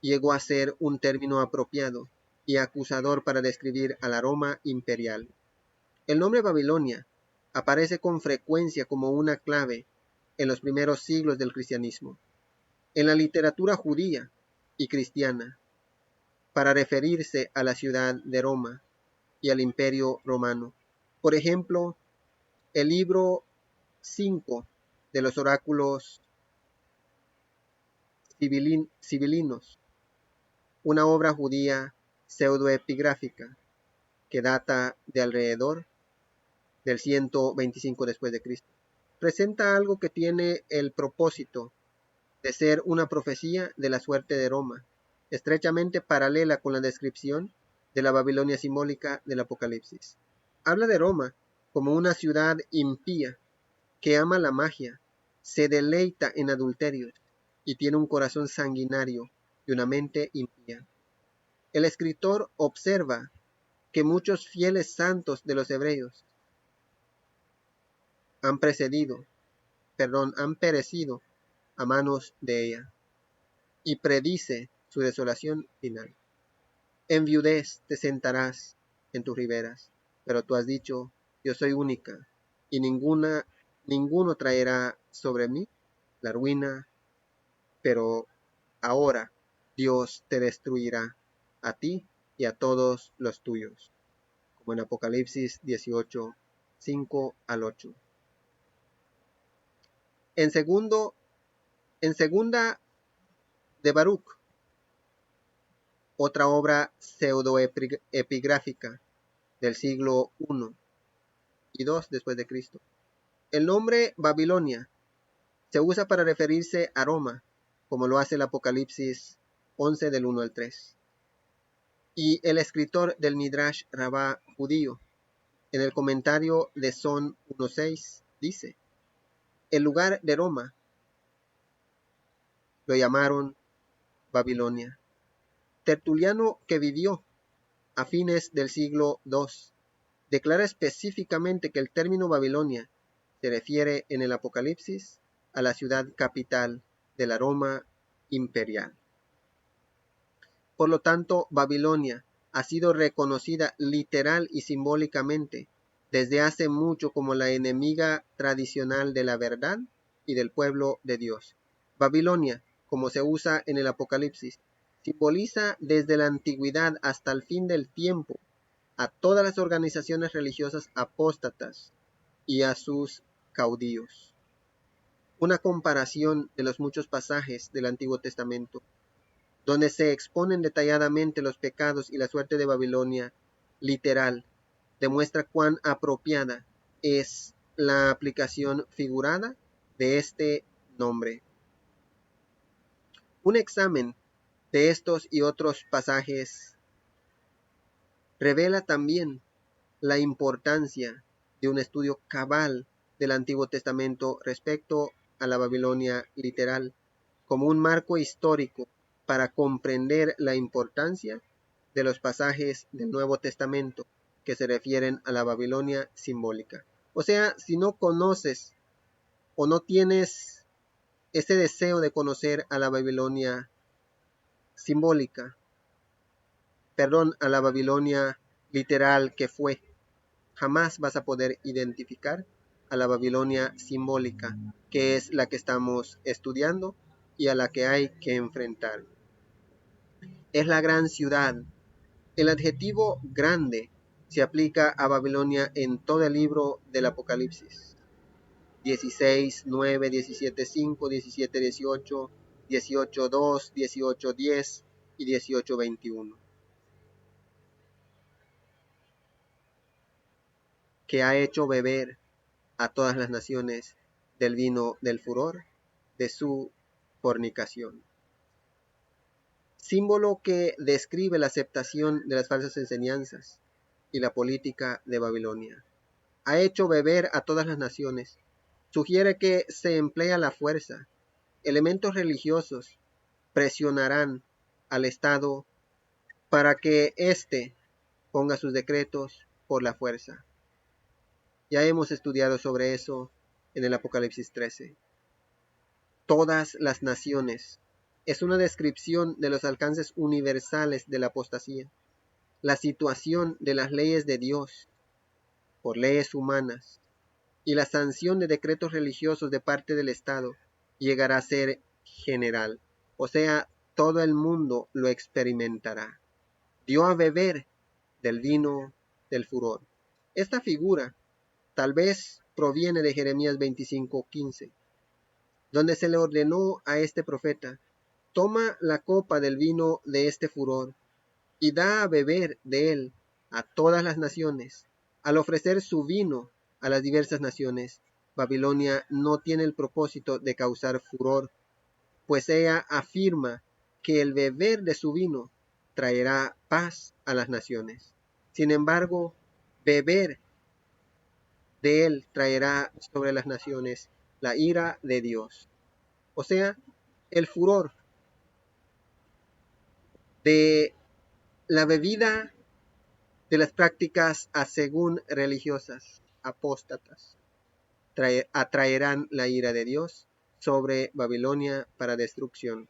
llegó a ser un término apropiado y acusador para describir a la Roma imperial. El nombre Babilonia aparece con frecuencia como una clave en los primeros siglos del cristianismo, en la literatura judía y cristiana. para referirse a la ciudad de Roma y al Imperio Romano. Por ejemplo, el libro 5 de los oráculos sibilinos, una obra judía pseudoepigráfica que data de alrededor del 125 después de Cristo. Presenta algo que tiene el propósito de ser una profecía de la suerte de Roma, estrechamente paralela con la descripción de la Babilonia simbólica del Apocalipsis. Habla de Roma como una ciudad impía que ama la magia, se deleita en adulterios y tiene un corazón sanguinario y una mente impía. El escritor observa que muchos fieles santos de los hebreos han perecido a manos de ella, y predice su desolación final. En viudez te sentarás en tus riberas, pero tú has dicho, yo soy única, y ninguno traerá sobre mí la ruina, pero ahora Dios te destruirá a ti y a todos los tuyos, como en Apocalipsis 18, 5 al 8. En segunda de Baruch, otra obra pseudoepigráfica del siglo I y II después de Cristo. El nombre Babilonia se usa para referirse a Roma, como lo hace el Apocalipsis 11 del 1 al 3. Y el escritor del Midrash Rabbah judío, en el comentario de Son 1.6, dice, el lugar de Roma lo llamaron Babilonia. Tertuliano, que vivió a fines del siglo II, declara específicamente que el término Babilonia se refiere en el Apocalipsis a la ciudad capital de la Roma imperial. Por lo tanto, Babilonia ha sido reconocida literal y simbólicamente desde hace mucho como la enemiga tradicional de la verdad y del pueblo de Dios. Babilonia, como se usa en el Apocalipsis, simboliza desde la antigüedad hasta el fin del tiempo a todas las organizaciones religiosas apóstatas y a sus caudillos. Una comparación de los muchos pasajes del Antiguo Testamento, donde se exponen detalladamente los pecados y la suerte de Babilonia literal, demuestra cuán apropiada es la aplicación figurada de este nombre. Un examen de estos y otros pasajes revela también la importancia de un estudio cabal del Antiguo Testamento respecto a la Babilonia literal, como un marco histórico para comprender la importancia de los pasajes del Nuevo Testamento que se refieren a la Babilonia simbólica. O sea, si no conoces o no tienes ese deseo de conocer a la Babilonia simbólica, a la Babilonia literal que fue, jamás vas a poder identificar a la Babilonia simbólica, que es la que estamos estudiando y a la que hay que enfrentar. Es la gran ciudad. El adjetivo grande se aplica a Babilonia en todo el libro del Apocalipsis. 16, 9, 17, 5, 17, 18, 18, 2, 18, 10 y 18, 21. Que ha hecho beber a todas las naciones del vino del furor de su fornicación. Símbolo que describe la aceptación de las falsas enseñanzas y la política de Babilonia. Ha hecho beber a todas las naciones. Sugiere que se emplea la fuerza. Elementos religiosos presionarán al Estado para que éste ponga sus decretos por la fuerza. Ya hemos estudiado sobre eso en el Apocalipsis 13. Todas las naciones es una descripción de los alcances universales de la apostasía, la situación de las leyes de Dios por leyes humanas y la sanción de decretos religiosos de parte del Estado llegará a ser general, o sea, todo el mundo lo experimentará. dio a beber del vino del furor. Esta figura tal vez proviene de Jeremías 25:15, donde se le ordenó a este profeta: toma la copa del vino de este furor y da a beber de él a todas las naciones. Al ofrecer su vino a las diversas naciones, Babilonia no tiene el propósito de causar furor, pues ella afirma que el beber de su vino traerá paz a las naciones. Sin embargo, beber de él traerá sobre las naciones la ira de Dios. O sea, el furor de la bebida de las prácticas según religiosas apóstatas atraerán la ira de Dios sobre Babilonia para destrucción.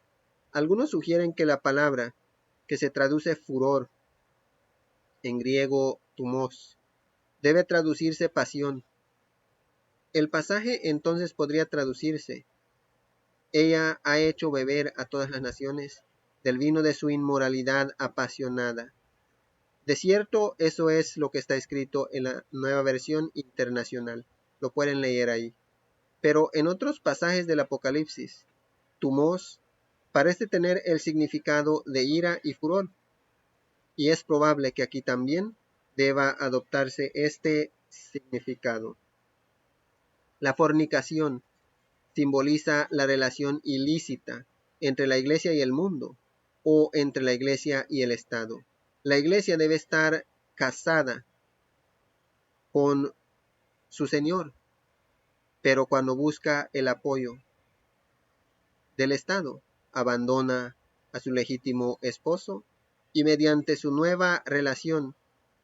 Algunos sugieren que la palabra que se traduce furor, en griego tumos, debe traducirse pasión. El pasaje entonces podría traducirse: ella ha hecho beber a todas las naciones del vino de su inmoralidad apasionada. De cierto, eso es lo que está escrito en la Nueva Versión Internacional. Lo pueden leer ahí. Pero en otros pasajes del Apocalipsis, tumos parece tener el significado de ira y furor. Y es probable que aquí también deba adoptarse este significado. La fornicación simboliza la relación ilícita entre la iglesia y el mundo, o entre la iglesia y el Estado. La iglesia debe estar casada con su Señor, pero cuando busca el apoyo del Estado, abandona a su legítimo esposo y mediante su nueva relación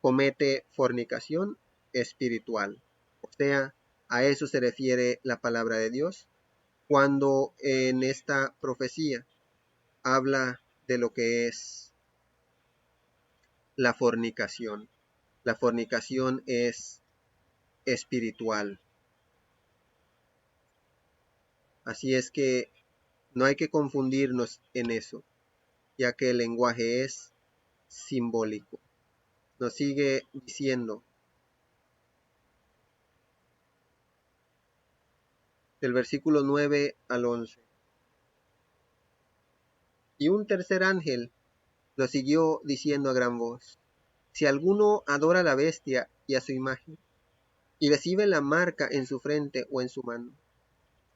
comete fornicación espiritual. O sea, a eso se refiere la palabra de Dios cuando en esta profecía habla de lo que es la fornicación. La fornicación es espiritual. Así es que no hay que confundirnos en eso, ya que el lenguaje es simbólico. Nos sigue diciendo del versículo 9 al 11. Y un tercer ángel lo siguió diciendo a gran voz: si alguno adora a la bestia y a su imagen, y recibe la marca en su frente o en su mano,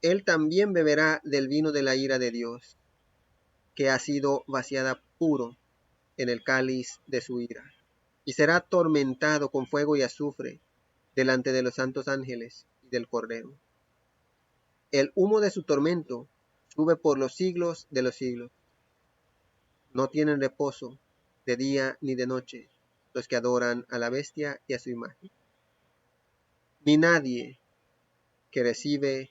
él también beberá del vino de la ira de Dios, que ha sido vaciada puro en el cáliz de su ira, y será atormentado con fuego y azufre delante de los santos ángeles y del Cordero. El humo de su tormento sube por los siglos de los siglos. No tienen reposo de día ni de noche los que adoran a la bestia y a su imagen, ni nadie que recibe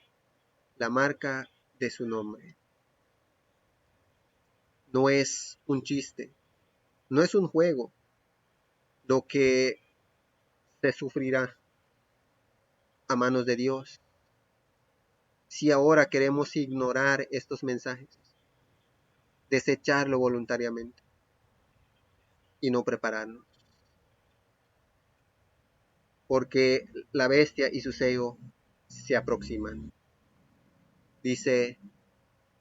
la marca de su nombre. No es un chiste, no es un juego lo que se sufrirá a manos de Dios si ahora queremos ignorar estos mensajes, desecharlo voluntariamente y no prepararnos. Porque la bestia y su sello se aproximan. Dice: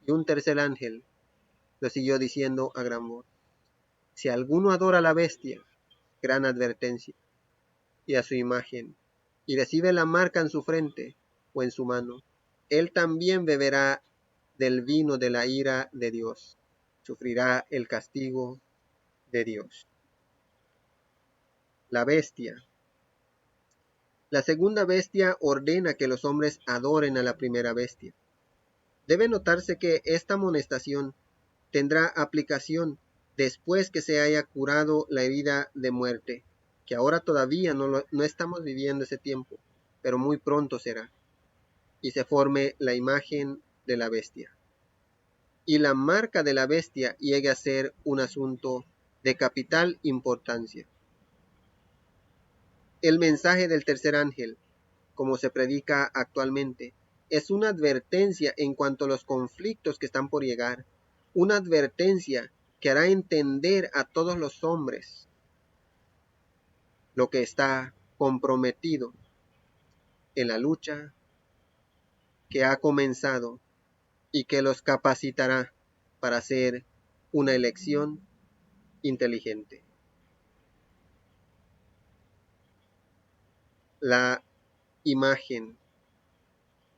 y un tercer ángel lo siguió diciendo a gran voz: si alguno adora a la bestia, gran advertencia, y a su imagen, y recibe la marca en su frente o en su mano, él también beberá del vino de la ira de Dios, sufrirá el castigo de Dios. La bestia. La segunda bestia ordena que los hombres adoren a la primera bestia. Debe notarse que esta amonestación tendrá aplicación después que se haya curado la herida de muerte, que ahora todavía no estamos viviendo ese tiempo, pero muy pronto será, y se forme la imagen de la bestia. Y la marca de la bestia llegue a ser un asunto de capital importancia. El mensaje del tercer ángel, como se predica actualmente, es una advertencia en cuanto a los conflictos que están por llegar, una advertencia que hará entender a todos los hombres lo que está comprometido en la lucha que ha comenzado y que los capacitará para hacer una elección inteligente. La imagen,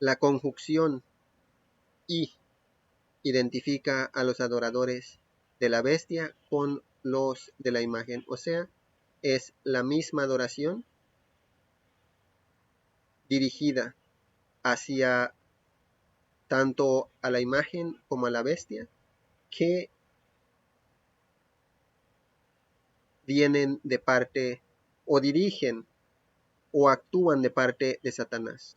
la conjunción y identifica a los adoradores de la bestia con los de la imagen. O sea, es la misma adoración dirigida hacia tanto a la imagen como a la bestia, que vienen de parte o dirigen o actúan de parte de Satanás.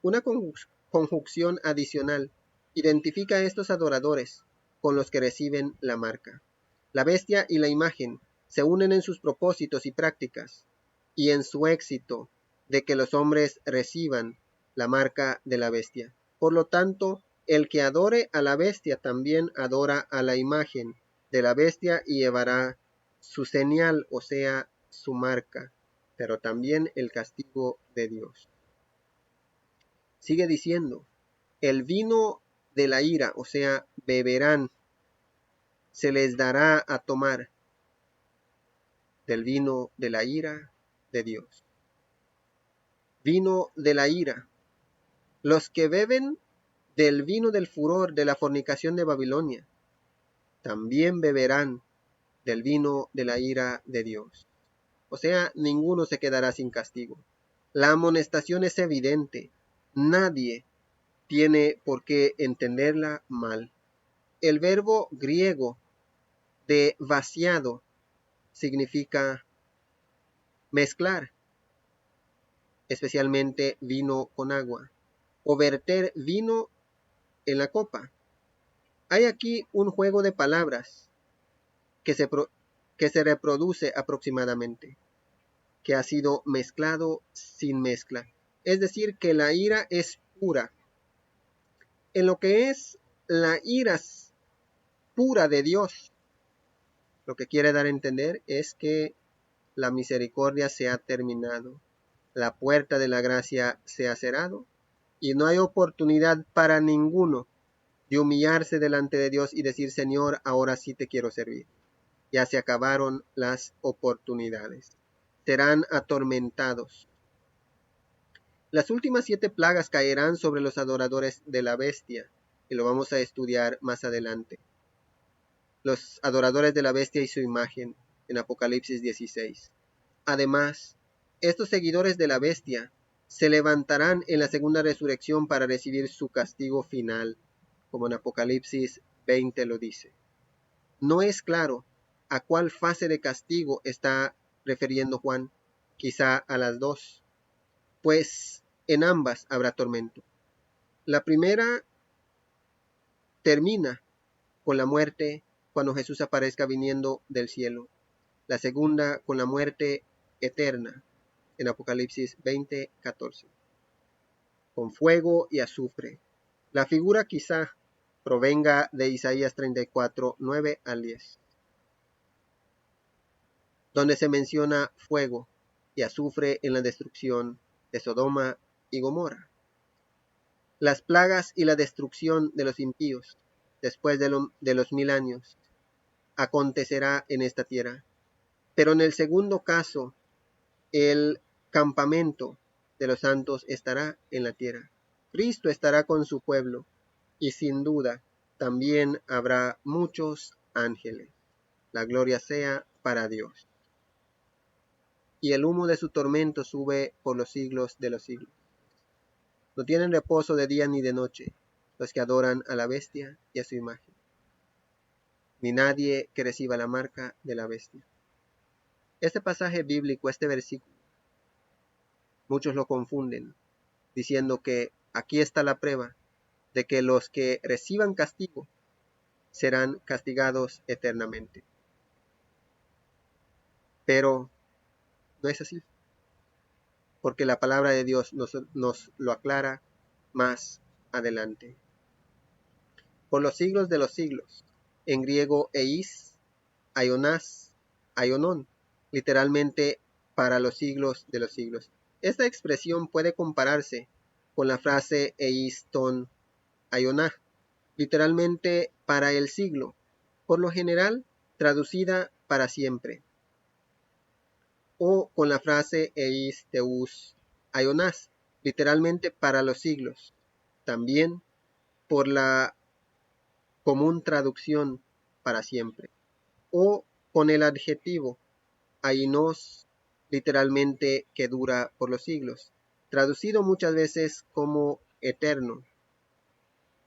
Una conjunción adicional identifica a estos adoradores con los que reciben la marca. La bestia y la imagen se unen en sus propósitos y prácticas y en su éxito de que los hombres reciban la marca de la bestia. Por lo tanto, el que adore a la bestia también adora a la imagen de la bestia y llevará su señal, o sea, su marca, pero también el castigo de Dios. Sigue diciendo, el vino de la ira, o sea, beberán, se les dará a tomar del vino de la ira de Dios. Vino de la ira. Los que beben del vino del furor de la fornicación de Babilonia, también beberán del vino de la ira de Dios. O sea, ninguno se quedará sin castigo. La amonestación es evidente. Nadie tiene por qué entenderla mal. El verbo griego de vaciado significa mezclar, especialmente vino con agua, o verter vino en la copa. Hay aquí un juego de palabras que se reproduce aproximadamente, que ha sido mezclado sin mezcla. Es decir, que la ira es pura. En lo que es la ira pura de Dios, lo que quiere dar a entender es que la misericordia se ha terminado, la puerta de la gracia se ha cerrado y no hay oportunidad para ninguno de humillarse delante de Dios y decir, Señor, ahora sí te quiero servir. Ya se acabaron las oportunidades. Serán atormentados. Las últimas 7 plagas caerán sobre los adoradores de la bestia, y lo vamos a estudiar más adelante. Los adoradores de la bestia y su imagen, en Apocalipsis 16. Además, estos seguidores de la bestia se levantarán en la segunda resurrección para recibir su castigo final, como en Apocalipsis 20 lo dice. No es claro a cuál fase de castigo está refiriendo Juan, quizá a las 2, pues en ambas habrá tormento. La primera termina con la muerte cuando Jesús aparezca viniendo del cielo. La segunda con la muerte eterna en Apocalipsis 20:14, con fuego y azufre. La figura quizá provenga de Isaías 34:9 al 10, donde se menciona fuego y azufre en la destrucción de Sodoma y Gomorra. Las plagas y la destrucción de los impíos después de los 1000 años acontecerá en esta tierra. Pero en el segundo caso, el campamento de los santos estará en la tierra. Cristo estará con su pueblo y sin duda también habrá muchos ángeles. La gloria sea para Dios. Y el humo de su tormento sube por los siglos de los siglos. No tienen reposo de día ni de noche los que adoran a la bestia y a su imagen, ni nadie que reciba la marca de la bestia. Este pasaje bíblico, este versículo, muchos lo confunden, diciendo que aquí está la prueba de que los que reciban castigo serán castigados eternamente. Pero no es así, porque la palabra de Dios nos lo aclara más adelante. Por los siglos de los siglos, en griego eis, Aionás, Aionón, literalmente para los siglos de los siglos. Esta expresión puede compararse con la frase eis ton Aioná, literalmente para el siglo, por lo general traducida para siempre, o con la frase eis teus Aionás, literalmente para los siglos, también por la común traducción para siempre, o con el adjetivo ainos, literalmente que dura por los siglos, traducido muchas veces como eterno,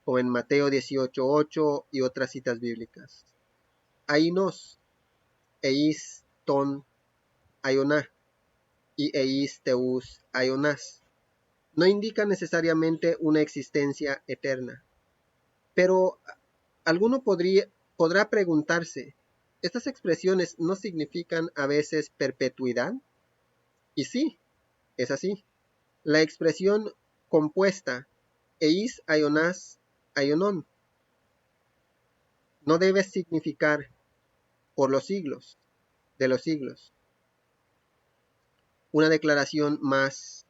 como en Mateo 18:8 y otras citas bíblicas. Ainos, eis ton aioná y eis teus aionás no indican necesariamente una existencia eterna, pero alguno podrá preguntarse, ¿estas expresiones no significan a veces perpetuidad? Y sí, es así. La expresión compuesta eis aionás aionon no debe significar por los siglos de los siglos. Una declaración más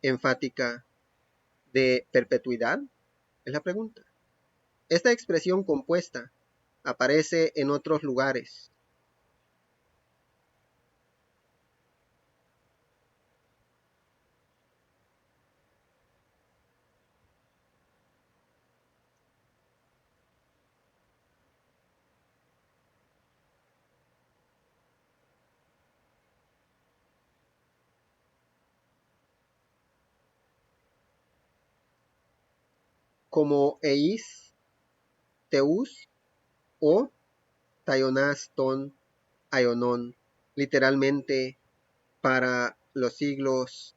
enfática de perpetuidad es la pregunta. Esta expresión compuesta aparece en otros lugares. Como eis, teus o taionás ton aionon, literalmente para los siglos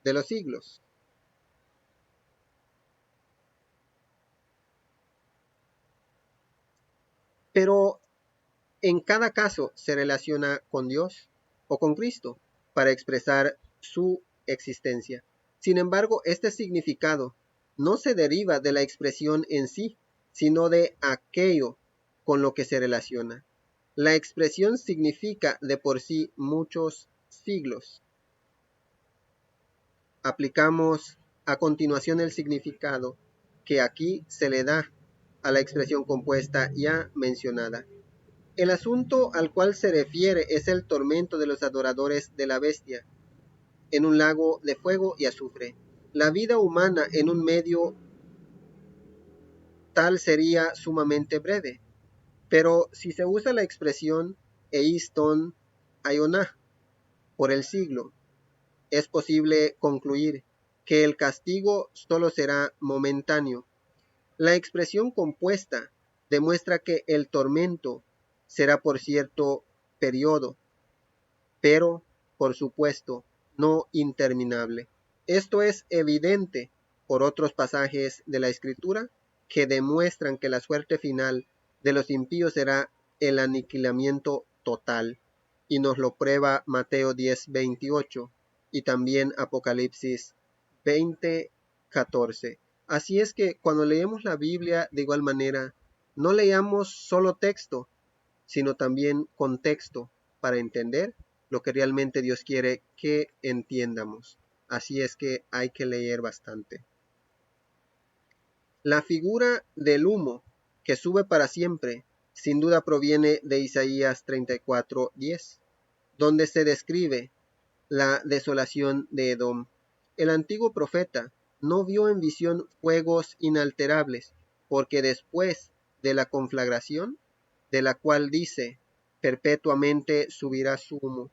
de los siglos. Pero en cada caso se relaciona con Dios o con Cristo para expresar su existencia. Sin embargo, este significado no se deriva de la expresión en sí, sino de aquello con lo que se relaciona. La expresión significa de por sí muchos siglos. Aplicamos a continuación el significado que aquí se le da a la expresión compuesta ya mencionada. El asunto al cual se refiere es el tormento de los adoradores de la bestia en un lago de fuego y azufre. La vida humana en un medio tal sería sumamente breve, pero si se usa la expresión eiston aioná por el siglo, es posible concluir que el castigo solo será momentáneo. La expresión compuesta demuestra que el tormento será por cierto periodo, pero, por supuesto, no interminable. Esto es evidente por otros pasajes de la Escritura que demuestran que la suerte final de los impíos será el aniquilamiento total, y nos lo prueba Mateo 10:28 y también Apocalipsis 20:14. Así es que cuando leemos la Biblia de igual manera, no leamos solo texto, sino también contexto para entender lo que realmente Dios quiere que entiendamos. Así es que hay que leer bastante. La figura del humo que sube para siempre sin duda proviene de Isaías 34:10, donde se describe la desolación de Edom. El antiguo profeta no vio en visión fuegos inalterables, porque después de la conflagración, de la cual dice, perpetuamente subirá su humo,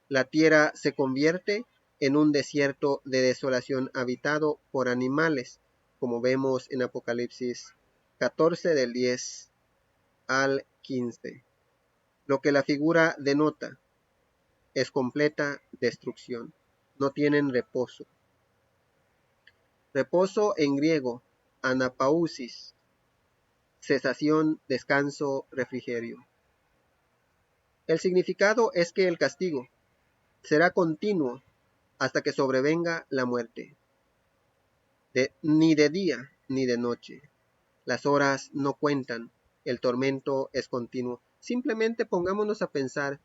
la tierra se convierte en un desierto de desolación habitado por animales, como vemos en Apocalipsis 14 del 10 al 15. Lo que la figura denota es completa destrucción. No tienen reposo. Reposo en griego, anapausis, cesación, descanso, refrigerio. El significado es que el castigo será continuo hasta que sobrevenga la muerte. Ni de día ni de noche. Las horas no cuentan, el tormento es continuo. Simplemente pongámonos a pensar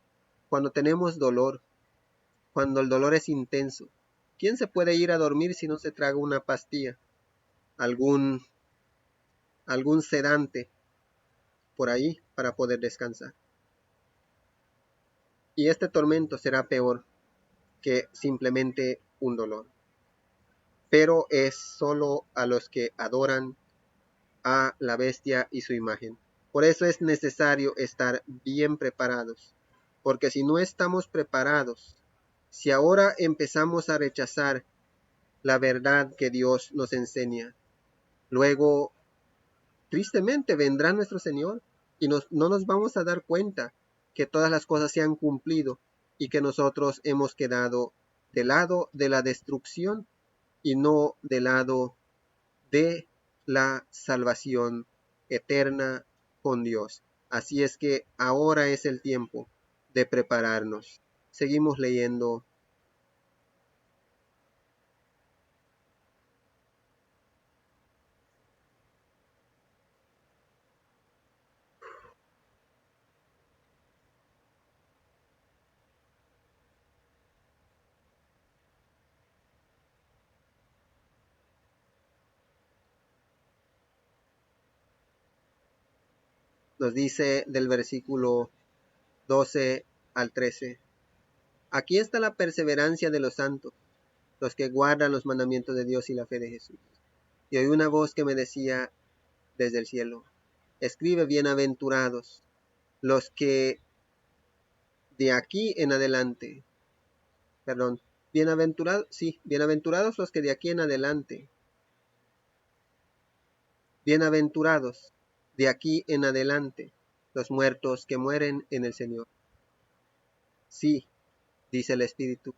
cuando tenemos dolor, cuando el dolor es intenso. ¿Quién se puede ir a dormir si no se traga una pastilla? Algún sedante por ahí para poder descansar. Y este tormento será peor que simplemente un dolor. Pero es solo a los que adoran a la bestia y su imagen. Por eso es necesario estar bien preparados, porque si no estamos preparados, si ahora empezamos a rechazar la verdad que Dios nos enseña, luego tristemente vendrá nuestro Señor y no nos vamos a dar cuenta que todas las cosas se han cumplido y que nosotros hemos quedado del lado de la destrucción y no del lado de la salvación eterna con Dios. Así es que ahora es el tiempo de prepararnos. Seguimos leyendo. Nos dice del versículo 12 al 13. Aquí está la perseverancia de los santos, los que guardan los mandamientos de Dios y la fe de Jesús. Y oí una voz que me decía desde el cielo, escribe bienaventurados los que de aquí en adelante, perdón, bienaventurados los que de aquí en adelante, bienaventurados de aquí en adelante, los muertos que mueren en el Señor. Sí, dice el Espíritu,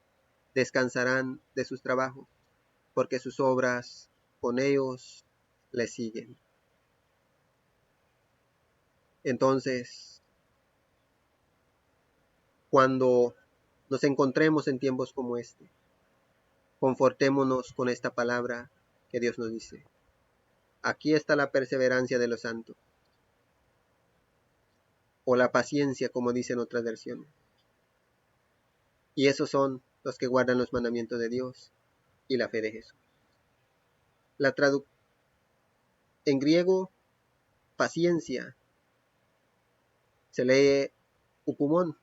descansarán de sus trabajos, porque sus obras con ellos les siguen. Entonces, cuando nos encontremos en tiempos como este, confortémonos con esta palabra que Dios nos dice. Aquí está la perseverancia de los santos, o la paciencia, como dicen otras versiones. Y esos son los que guardan los mandamientos de Dios y la fe de Jesús. En griego, paciencia se lee upumón.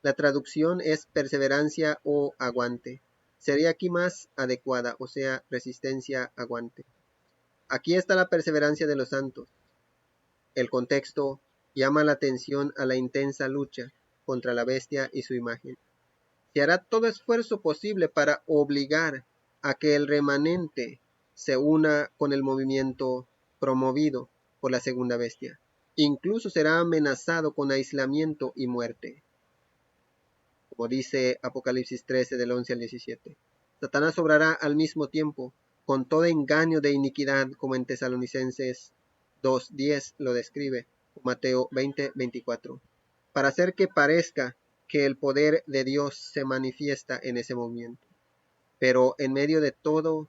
La traducción es perseverancia o aguante. Sería aquí más adecuada, o sea, resistencia, aguante. Aquí está la perseverancia de los santos. El contexto llama la atención a la intensa lucha contra la bestia y su imagen. Se hará todo esfuerzo posible para obligar a que el remanente se una con el movimiento promovido por la segunda bestia. Incluso será amenazado con aislamiento y muerte, como dice Apocalipsis 13 del 11 al 17. Satanás obrará al mismo tiempo con todo engaño de iniquidad, como en Tesalonicenses 2:10 lo describe, o Mateo 20:24, para hacer que parezca que el poder de Dios se manifiesta en ese momento. Pero en medio de todo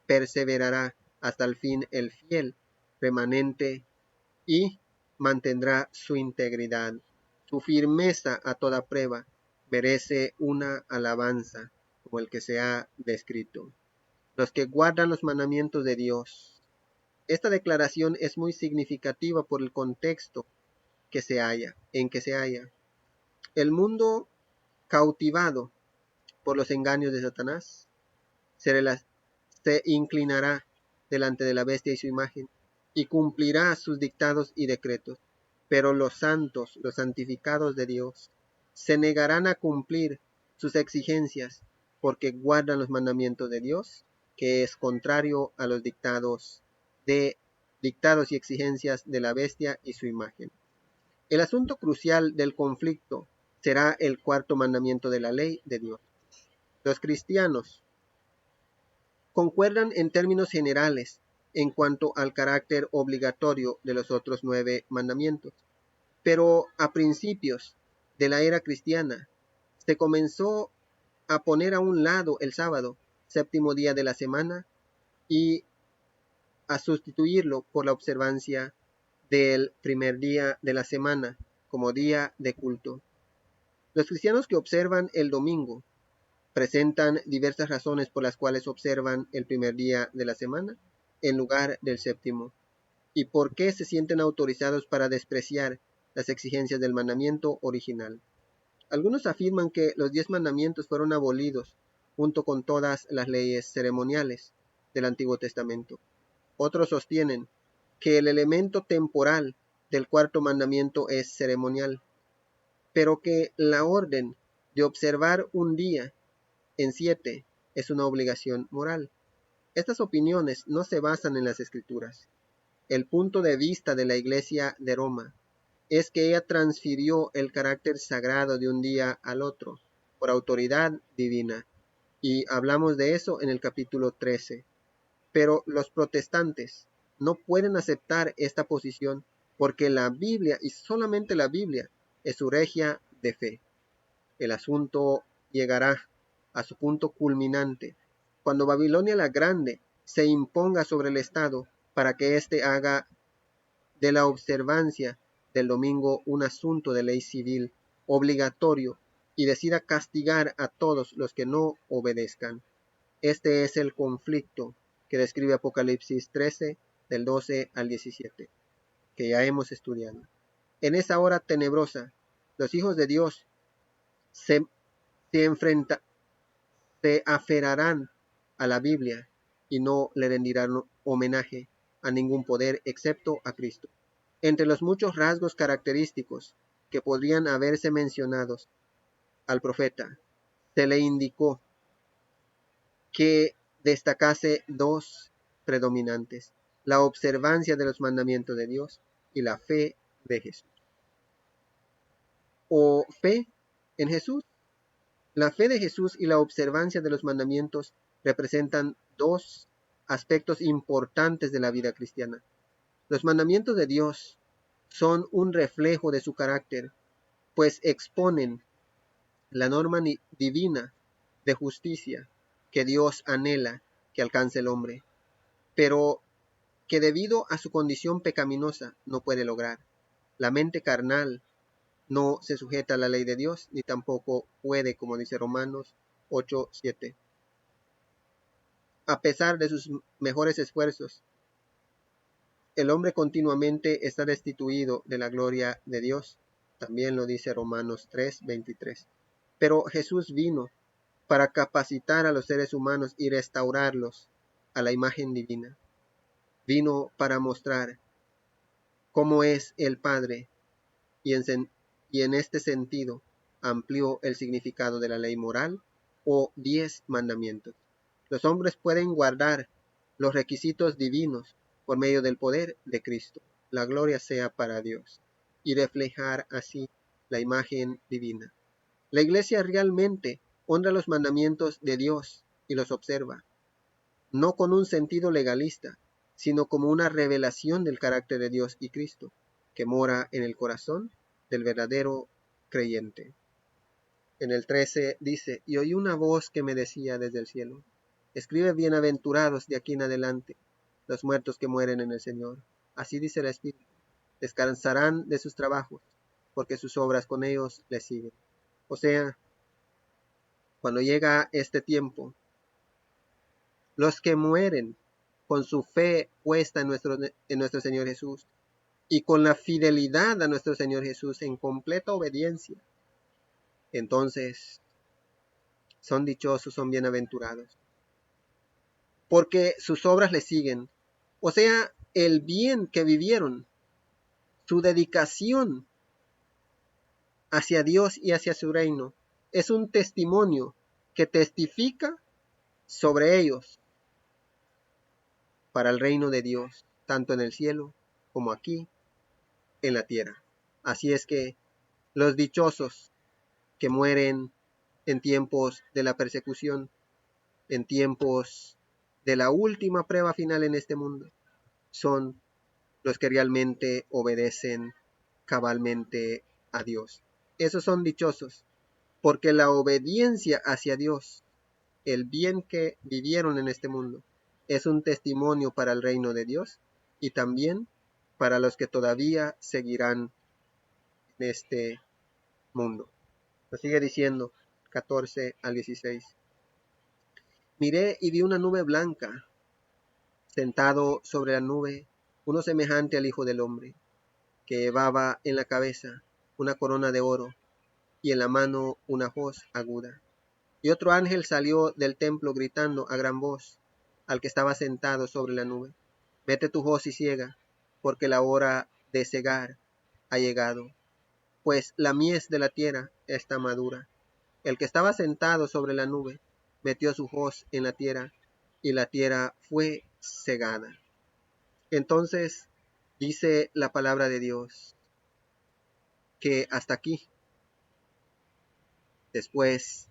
perseverará hasta el fin el fiel remanente y mantendrá su integridad. Su firmeza a toda prueba merece una alabanza como el que se ha descrito. Los que guardan los mandamientos de Dios. Esta declaración es muy significativa por el contexto en que se halla. El mundo cautivado por los engaños de Satanás se inclinará delante de la bestia y su imagen y cumplirá sus dictados y decretos. Pero los santos, los santificados de Dios, se negarán a cumplir sus exigencias porque guardan los mandamientos de Dios, que es contrario a los dictados y exigencias de la bestia y su imagen. El asunto crucial del conflicto será el cuarto mandamiento de la ley de Dios. Los cristianos concuerdan en términos generales en cuanto al carácter obligatorio de los otros 9 mandamientos, pero a principios de la era cristiana se comenzó a poner a un lado el sábado, séptimo día de la semana, y a sustituirlo por la observancia del primer día de la semana como día de culto. Los cristianos que observan el domingo presentan diversas razones por las cuales observan el primer día de la semana en lugar del séptimo, y por qué se sienten autorizados para despreciar las exigencias del mandamiento original. Algunos afirman que los 10 mandamientos fueron abolidos junto con todas las leyes ceremoniales del Antiguo Testamento. Otros sostienen que el elemento temporal del cuarto mandamiento es ceremonial, pero que la orden de observar un día en 7 es una obligación moral. Estas opiniones no se basan en las Escrituras. El punto de vista de la Iglesia de Roma es que ella transfirió el carácter sagrado de un día al otro por autoridad divina, y hablamos de eso en el capítulo 13. Pero los protestantes no pueden aceptar esta posición porque la Biblia, y solamente la Biblia, es su regia de fe. El asunto llegará a su punto culminante cuando Babilonia la Grande se imponga sobre el Estado para que éste haga de la observancia del domingo un asunto de ley civil obligatorio y decida castigar a todos los que no obedezcan. Este es el conflicto que describe Apocalipsis 13 del 12 al 17, que ya hemos estudiado. En esa hora tenebrosa, los hijos de Dios se aferrarán a la Biblia y no le rendirán homenaje a ningún poder excepto a Cristo. Entre los muchos rasgos característicos que podrían haberse mencionados al profeta, se le indicó que destacase dos predominantes: la observancia de los mandamientos de Dios y la fe de Jesús. O fe en Jesús. La fe de Jesús y la observancia de los mandamientos representan dos aspectos importantes de la vida cristiana. Los mandamientos de Dios son un reflejo de su carácter, pues exponen la norma divina de justicia que Dios anhela que alcance el hombre, pero que debido a su condición pecaminosa no puede lograr. La mente carnal no se sujeta a la ley de Dios, ni tampoco puede, como dice Romanos 8:7. A pesar de sus mejores esfuerzos, el hombre continuamente está destituido de la gloria de Dios. También lo dice Romanos 3:23. Pero Jesús vino para capacitar a los seres humanos y restaurarlos a la imagen divina. Vino para mostrar cómo es el Padre y en este sentido amplió el significado de la ley moral o 10 mandamientos. Los hombres pueden guardar los requisitos divinos por medio del poder de Cristo. La gloria sea para Dios, y reflejar así la imagen divina. La Iglesia realmente honra los mandamientos de Dios y los observa, no con un sentido legalista, sino como una revelación del carácter de Dios y Cristo, que mora en el corazón del verdadero creyente. En el 13 dice: y oí una voz que me decía desde el cielo: escribe, bienaventurados de aquí en adelante los muertos que mueren en el Señor. Así dice el Espíritu: descansarán de sus trabajos, porque sus obras con ellos les siguen. O sea, cuando llega este tiempo, los que mueren con su fe puesta en nuestro Señor Jesús y con la fidelidad a nuestro Señor Jesús en completa obediencia, entonces son dichosos, son bienaventurados, porque sus obras les siguen. O sea, el bien que vivieron, su dedicación hacia Dios y hacia su reino, es un testimonio que testifica sobre ellos para el reino de Dios, tanto en el cielo como aquí en la tierra. Así es que los dichosos que mueren en tiempos de la persecución, en tiempos de la última prueba final en este mundo, son los que realmente obedecen cabalmente a Dios. Esos son dichosos, porque la obediencia hacia Dios, el bien que vivieron en este mundo, es un testimonio para el reino de Dios y también para los que todavía seguirán en este mundo. Nos sigue diciendo, 14 al 16. Miré y vi una nube blanca, sentado sobre la nube, uno semejante al Hijo del Hombre, que llevaba en la cabeza una corona de oro y en la mano una hoz aguda. Y otro ángel salió del templo gritando a gran voz al que estaba sentado sobre la nube: mete tu hoz y ciega, porque la hora de cegar ha llegado, pues la mies de la tierra está madura. El que estaba sentado sobre la nube metió su hoz en la tierra, y la tierra fue cegada. Entonces dice la palabra de Dios que hasta aquí, después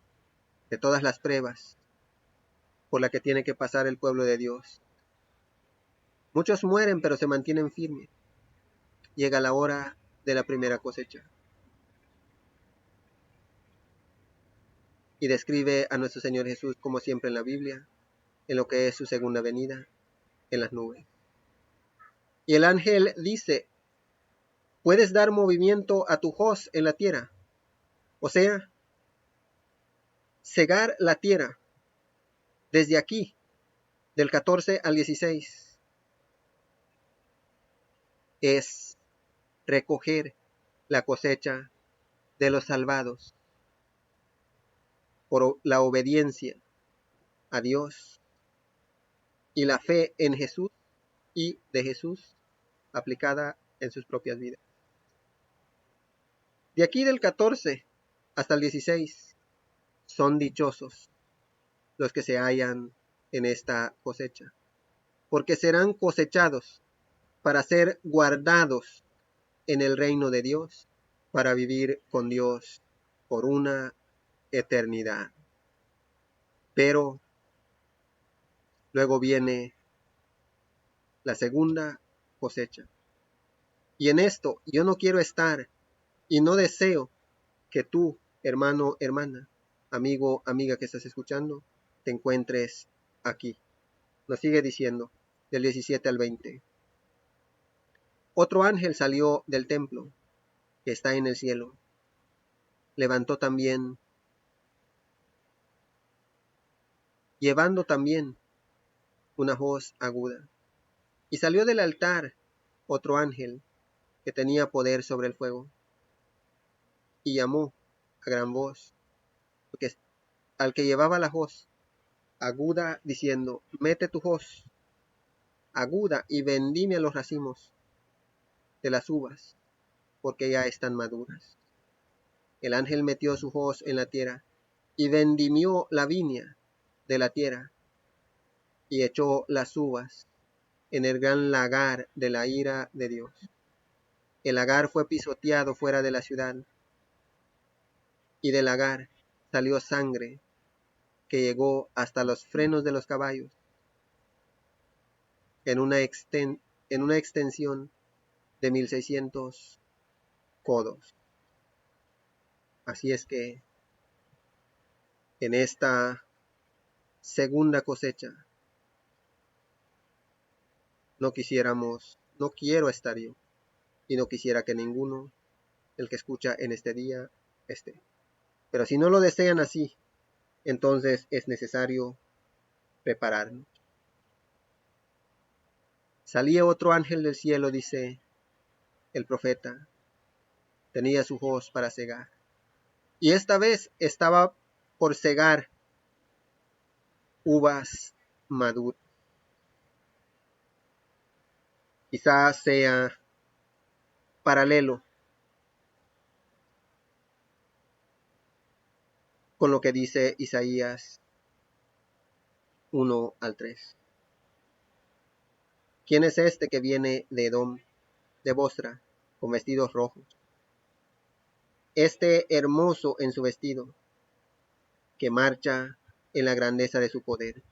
de todas las pruebas por las que tiene que pasar el pueblo de Dios, muchos mueren pero se mantienen firmes. Llega la hora de la primera cosecha. Y describe a nuestro Señor Jesús, como siempre en la Biblia, en lo que es su segunda venida, en las nubes. Y el ángel dice: puedes dar movimiento a tu hoz en la tierra, o sea, cegar la tierra desde aquí, del 14 al 16, es recoger la cosecha de los salvados por la obediencia a Dios y la fe en Jesús y de Jesús aplicada en sus propias vidas. De aquí del 14 hasta el 16 son dichosos los que se hallan en esta cosecha, porque serán cosechados para ser guardados en el reino de Dios, para vivir con Dios por una eternidad. Pero luego viene la segunda cosecha. Y en esto yo no quiero estar y no deseo que tú, hermano, hermana, amigo, amiga que estás escuchando, te encuentres aquí. Nos sigue diciendo, del 17 al 20. Otro ángel salió del templo que está en el cielo. Levantó también, llevando también una hoz aguda. Y salió del altar otro ángel que tenía poder sobre el fuego. Y llamó a gran voz al que llevaba la hoz aguda, diciendo: mete tu hoz aguda y vendimia los racimos de las uvas, porque ya están maduras. El ángel metió su hoz en la tierra y vendimió la viña de la tierra y echó las uvas en el gran lagar de la ira de Dios. El lagar fue pisoteado fuera de la ciudad, y del lagar salió sangre que llegó hasta los frenos de los caballos, en una extensión de 1600 codos. Así es que en esta segunda cosecha no quiero estar yo, y no quisiera que ninguno, el que escucha en este día, esté. Pero si no lo desean así, entonces es necesario prepararnos. Salía otro ángel del cielo, dice el profeta, tenía su hoz para cegar. Y esta vez estaba por cegar uvas maduras. Quizás sea paralelo con lo que dice Isaías 1 al 3. ¿Quién es este que viene de Edom, de Bosra, con vestidos rojos? Este hermoso en su vestido, que marcha en la grandeza de su poder.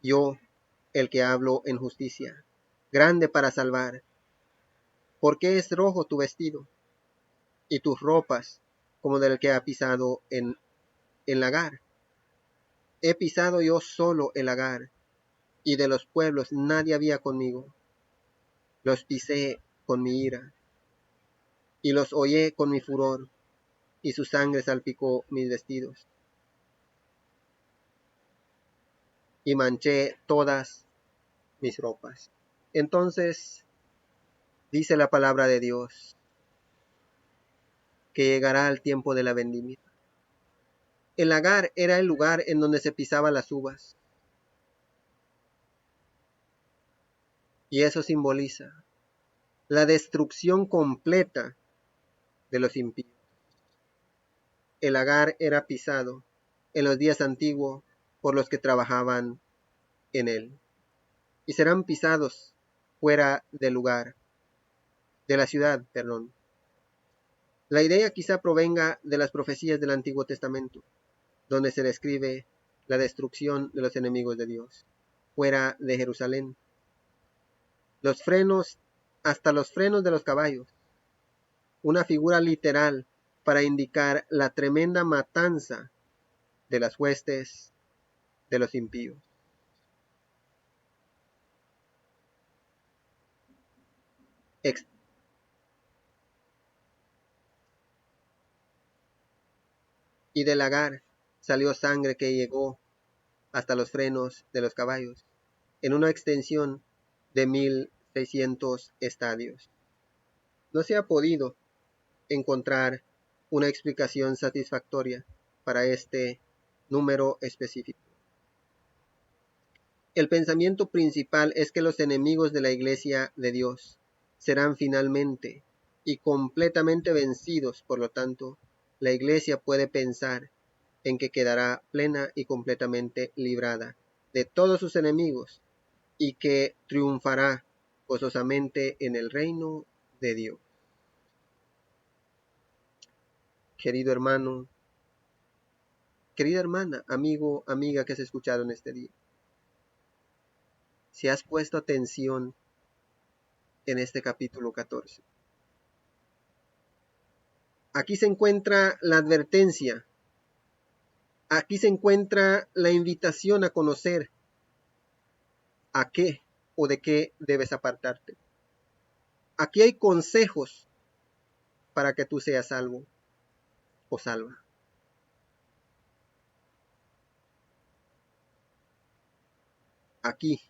Yo, el que hablo en justicia, grande para salvar. ¿Por qué es rojo tu vestido y tus ropas como del que ha pisado en el lagar? He pisado yo solo el lagar, y de los pueblos nadie había conmigo. Los pisé con mi ira, y los hollé con mi furor, y su sangre salpicó mis vestidos, y manché todas mis ropas. Entonces dice la palabra de Dios que llegará el tiempo de la vendimia. El lagar era el lugar en donde se pisaba las uvas, y eso simboliza la destrucción completa de los impíos. El lagar era pisado en los días antiguos por los que trabajaban en él, y serán pisados fuera del lugar, de la ciudad, perdón. La idea quizá provenga de las profecías del Antiguo Testamento, donde se describe la destrucción de los enemigos de Dios, fuera de Jerusalén. Los frenos, hasta los frenos de los caballos, una figura literal para indicar la tremenda matanza de las huestes de los impíos. Y del lagar salió sangre que llegó hasta los frenos de los caballos, en una extensión de 1600 estadios. No se ha podido encontrar una explicación satisfactoria para este número específico. El pensamiento principal es que los enemigos de la Iglesia de Dios serán finalmente y completamente vencidos. Por lo tanto, la Iglesia puede pensar en que quedará plena y completamente librada de todos sus enemigos y que triunfará gozosamente en el reino de Dios. Querido hermano, querida hermana, amigo, amiga que has escuchado en este día, si has puesto atención en este capítulo 14, aquí se encuentra la advertencia, aquí se encuentra la invitación a conocer a qué o de qué debes apartarte. Aquí hay consejos para que tú seas salvo o salva. Aquí,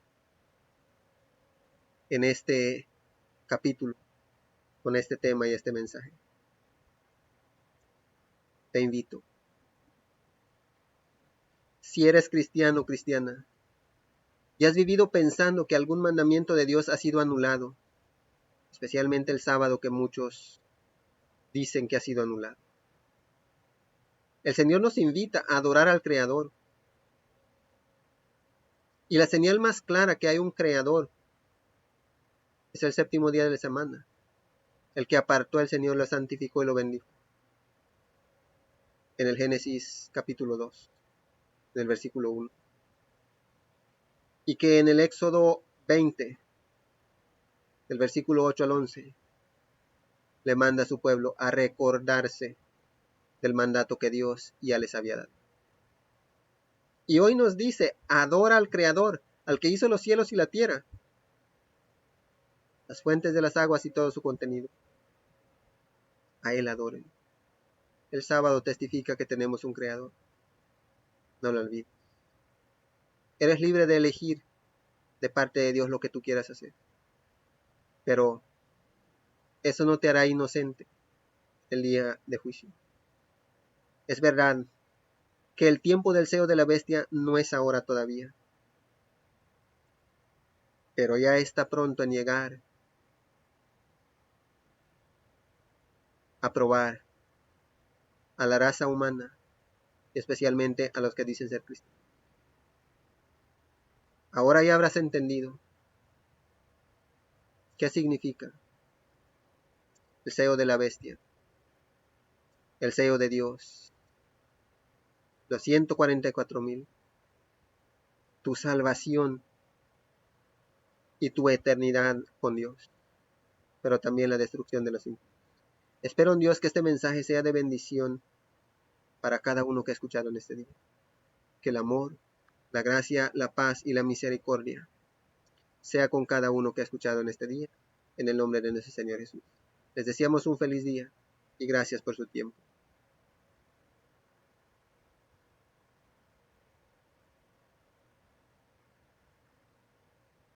en este capítulo, con este tema y este mensaje, te invito. Si eres cristiano o cristiana y has vivido pensando que algún mandamiento de Dios ha sido anulado, especialmente el sábado que muchos dicen que ha sido anulado, el Señor nos invita a adorar al Creador. Y la señal más clara que hay un Creador es el séptimo día de la semana. El que apartó el Señor lo santificó y lo bendijo. En el Génesis capítulo 2, del versículo 1. Y que en el Éxodo 20, del versículo 8 al 11, le manda a su pueblo a recordarse del mandato que Dios ya les había dado. Y hoy nos dice, adora al Creador, al que hizo los cielos y la tierra, las fuentes de las aguas y todo su contenido. A Él adoren. El sábado testifica que tenemos un Creador. No lo olvides. Eres libre de elegir de parte de Dios lo que tú quieras hacer. Pero eso no te hará inocente el día de juicio. Es verdad que el tiempo del sello de la bestia no es ahora todavía, pero ya está pronto en llegar a probar a la raza humana, especialmente a los que dicen ser cristianos. Ahora ya habrás entendido qué significa el sello de la bestia, el sello de Dios, los 144,000, tu salvación y tu eternidad con Dios, pero también la destrucción de los impíos. Espero en Dios que este mensaje sea de bendición para cada uno que ha escuchado en este día. Que el amor, la gracia, la paz y la misericordia sea con cada uno que ha escuchado en este día en el nombre de nuestro Señor Jesús. Les deseamos un feliz día y gracias por su tiempo.